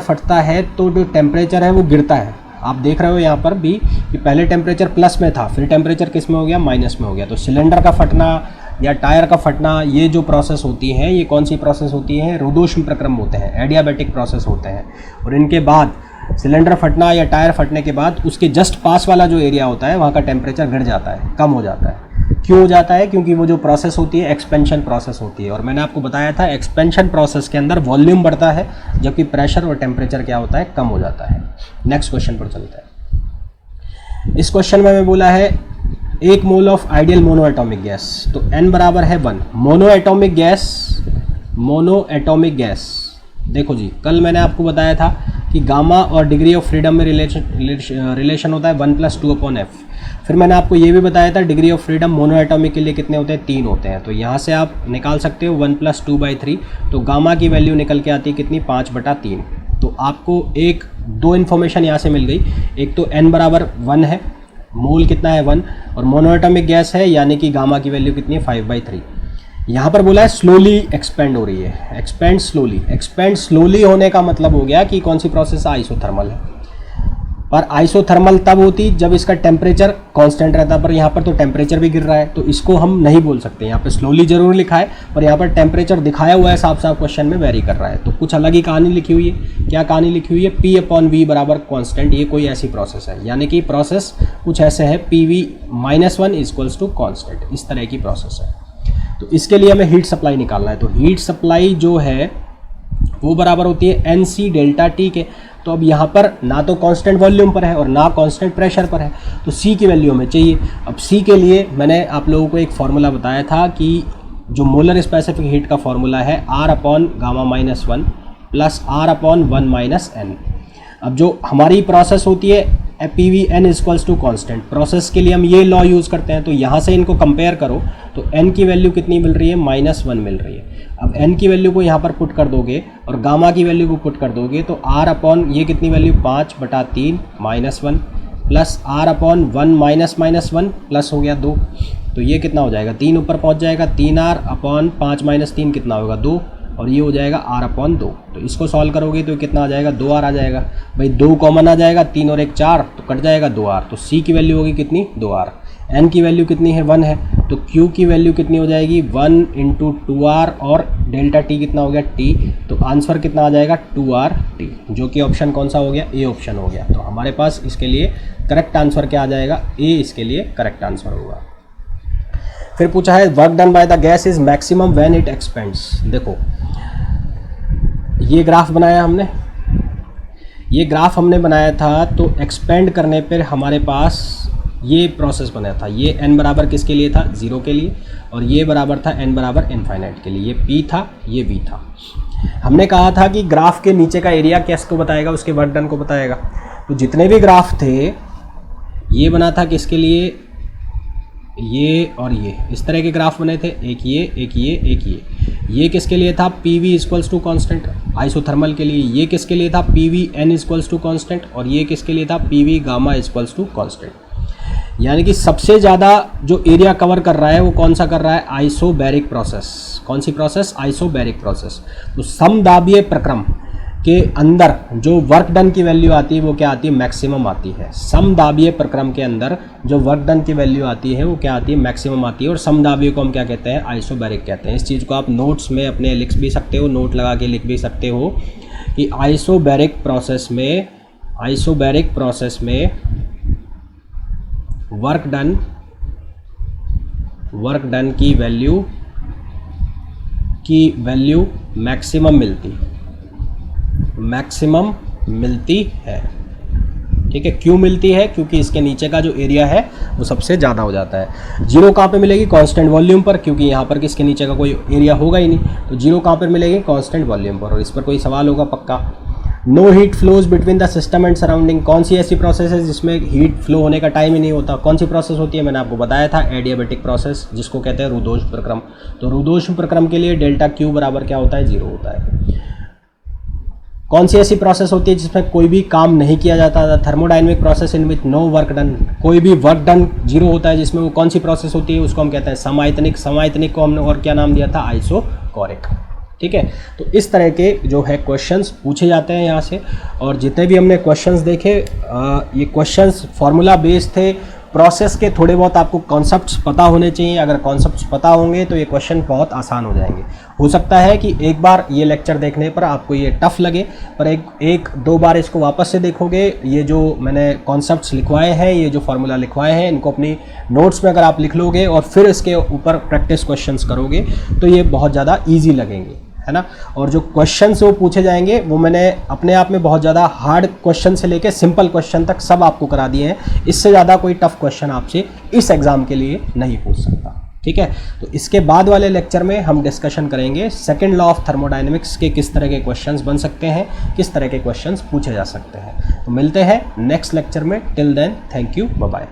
फटता है तो जो टेम्परेचर है वो गिरता है। आप देख रहे हो यहाँ पर भी कि पहले टेम्परेचर प्लस में था, फिर टेम्परेचर किस में हो गया, माइनस में हो गया। तो सिलेंडर का फटना या टायर का फटना, ये जो प्रोसेस होती हैं ये कौन सी प्रोसेस होती है, रोदोष्म प्रक्रम होते हैं, एडियाबेटिक प्रोसेस होते हैं। और इनके बाद सिलेंडर फटना या टायर फटने के बाद उसके जस्ट पास वाला जो एरिया होता है वहाँ का टेम्परेचर घट जाता है, कम हो जाता है। क्यों हो जाता है, क्योंकि वो जो प्रोसेस होती है एक्सपेंशन प्रोसेस होती है, और मैंने आपको बताया था एक्सपेंशन प्रोसेस के अंदर वॉल्यूम बढ़ता है जबकि प्रेशर और टेम्परेचर क्या होता है, कम हो जाता है। नेक्स्ट क्वेश्चन पर चलते हैं। इस क्वेश्चन में मैं बोला है 1 mole of ideal mono atomic gas, तो n बराबर है 1। मोनो एटॉमिक गैस, देखो जी कल मैंने आपको बताया था कि गामा और डिग्री ऑफ फ्रीडम में रिलेशन होता है 1+2/f। फिर मैंने आपको ये भी बताया था degree of freedom mono atomic के लिए कितने होते हैं, 3 होते हैं। तो यहाँ से आप निकाल सकते हो 1+2/3, तो गामा की वैल्यू निकल के आती है कितनी, 5/3। तो आपको दो इन्फॉर्मेशन यहाँ से मिल गई, एक तो n बराबर 1 है, मोल कितना है 1, और मोनो एटॉमिक गैस है यानी कि गामा की वैल्यू कितनी है 5/3। यहाँ पर बोला है स्लोली एक्सपेंड हो रही है, एक्सपेंड स्लोली होने का मतलब हो गया कि कौन सी प्रोसेस आइसोथर्मल है। पर आइसोथर्मल तब होती जब इसका टेम्परेचर कांस्टेंट रहता, पर यहाँ पर तो टेम्परेचर भी गिर रहा है, तो इसको हम नहीं बोल सकते। यहाँ पे स्लोली जरूर लिखा है पर यहाँ पर टेम्परेचर दिखाया हुआ है, साफ साफ क्वेश्चन में वेरी कर रहा है, तो कुछ अलग ही कहानी लिखी हुई है। क्या कहानी लिखी हुई है, P/V बराबर कॉन्स्टेंट, ये कोई ऐसी प्रोसेस है, यानी कि प्रोसेस कुछ ऐसे है PV-1 इक्वल्स टू कॉन्स्टेंट, इस तरह की प्रोसेस है। तो इसके लिए हमें हीट सप्लाई निकालना है, तो हीट सप्लाई जो है वो बराबर होती है NC∆T के। तो अब यहाँ पर ना तो कांस्टेंट वॉल्यूम पर है और ना कांस्टेंट प्रेशर पर है, तो C की वैल्यू हमें चाहिए। अब C के लिए मैंने आप लोगों को एक फार्मूला बताया था कि जो मोलर स्पेसिफिक हीट का फार्मूला है R/Γ-1 प्लस R/1 - N। अब जो हमारी प्रोसेस होती है PV-N equals to constant, process के लिए हम ये लॉ यूज़ करते हैं। तो यहाँ से इनको कंपेयर करो तो N की वैल्यू कितनी मिल रही है, -1 मिल रही है। अब N की वैल्यू को यहाँ पर पुट कर दोगे और गामा की वैल्यू को पुट कर दोगे तो R/ ये कितनी वैल्यू 5/3 -1 प्लस R/1 - 1 प्लस हो गया 2, तो ये कितना हो जाएगा, 3 ऊपर पहुँच जाएगा, 3R/5 - 3 कितना होगा 2, और ये हो जाएगा R/2। तो इसको सॉल्व करोगे तो कितना आ जाएगा, 2R आ जाएगा। भाई 2 कॉमन आ जाएगा, 3 और 1 4, तो कट जाएगा 2R। तो C की वैल्यू होगी कितनी, 2R। n की वैल्यू कितनी है 1 है, तो q की वैल्यू कितनी हो जाएगी 1 × 2r और डेल्टा t कितना हो गया t, तो आंसर कितना आ जाएगा 2rt, जो कि ऑप्शन कौन सा हो गया, ए ऑप्शन हो गया। तो हमारे पास इसके लिए करेक्ट आंसर क्या आ जाएगा, ए इसके लिए करेक्ट आंसर होगा। फिर पूछा है work done by the gas is maximum when it expends. देखो ये ग्राफ बनाया हमने, ये ग्राफ हमने बनाया था, तो एक्सपेंड करने पर हमारे पास ये प्रोसेस बना था। ये n बराबर किसके लिए था, 0 के लिए, और ये बराबर था n बराबर इनफाइनाइट के लिए। ये p था, ये v था। हमने कहा था कि ग्राफ के नीचे का एरिया किसको बताएगा, उसके वर्क डन को बताएगा। तो जितने भी ग्राफ थे ये बना था किसके लिए, ये और ये, इस तरह के ग्राफ बने थे, एक ये एक ये एक ये किसके लिए था, PV equals to constant isothermal के लिए। ये किसके लिए था, PV n equals to constant, और ये किसके लिए था, PV gamma equals to constant. यानी कि सबसे ज़्यादा जो एरिया कवर कर रहा है वो कौन सा कर रहा है, आइसोबैरिक प्रोसेस। कौन सी प्रोसेस, आइसोबैरिक प्रोसेस। तो समदाबीय प्रक्रम के अंदर जो वर्क डन की वैल्यू आती है वो क्या आती है, मैक्सिमम आती है। समदाबीय प्रक्रम के अंदर जो वर्क डन की वैल्यू आती है वो क्या आती है, मैक्सिमम आती है। और समदाबीय को हम क्या कहते हैं, आइसोबैरिक कहते हैं। इस चीज़ को आप नोट्स में अपने लिख भी सकते हो, नोट लगा के लिख भी सकते हो कि आइसोबैरिक प्रोसेस में वर्क डन की वैल्यू मैक्सिमम मिलती है। ठीक है, क्यों मिलती है, क्योंकि इसके नीचे का जो एरिया है वो सबसे ज़्यादा हो जाता है। जीरो कहाँ पे मिलेगी, कांस्टेंट वॉल्यूम पर, क्योंकि यहाँ पर किसके नीचे का कोई एरिया होगा ही नहीं। तो जीरो कहाँ पर मिलेगी, कांस्टेंट वॉल्यूम पर। और इस पर कोई सवाल होगा पक्का। No heat flows between the system and surrounding. कौन सी ऐसी प्रोसेस है जिसमें हीट फ्लो होने का टाइम ही नहीं होता, कौन सी प्रोसेस होती है, मैंने आपको बताया था, एडियाबैटिक प्रोसेस, जिसको कहते हैं रुदोष प्रक्रम। तो रुदोष प्रक्रम के लिए डेल्टा क्यू बराबर क्या होता है, 0 होता है। कौन सी ऐसी प्रोसेस होती है जिसमें कोई भी काम नहीं किया जाता, thermodynamic process in which no work done. कोई भी वर्क डन 0 होता है, जिसमें वो कौन सी प्रोसेस होती है, उसको हम कहते हैं समायतनिक। समायतनिक को हमने और क्या नाम दिया था, आइसोकोरिक। ठीक है, तो इस तरह के जो है क्वेश्चंस पूछे जाते हैं यहाँ से। और जितने भी हमने क्वेश्चंस देखे ये क्वेश्चंस फार्मूला बेस्ड थे। प्रोसेस के थोड़े बहुत आपको कॉन्सेप्ट्स पता होने चाहिए। अगर कॉन्सेप्ट्स पता होंगे तो ये क्वेश्चन बहुत आसान हो जाएंगे। हो सकता है कि एक बार ये लेक्चर देखने पर आपको ये टफ लगे, पर एक दो बार इसको वापस से देखोगे, ये जो मैंने कॉन्सेप्ट्स लिखवाए हैं, ये जो फार्मूला लिखवाए हैं, इनको अपनी नोट्स में अगर आप लिख लोगे और फिर इसके ऊपर प्रैक्टिस क्वेश्चंस करोगे तो ये बहुत ज़्यादा ईजी लगेंगे, है ना। और जो क्वेश्चन वो पूछे जाएंगे वो मैंने अपने आप में बहुत ज़्यादा हार्ड क्वेश्चन से लेके सिंपल क्वेश्चन तक सब आपको करा दिए हैं। इससे ज़्यादा कोई टफ क्वेश्चन आपसे इस एग्ज़ाम के लिए नहीं पूछ सकता। ठीक है, तो इसके बाद वाले लेक्चर में हम डिस्कशन करेंगे सेकंड लॉ ऑफ थर्मोडायनेमिक्स के किस तरह के क्वेश्चंस बन सकते हैं, किस तरह के क्वेश्चंस पूछे जा सकते हैं। तो मिलते हैं नेक्स्ट लेक्चर में। Till then, thank you, bye bye.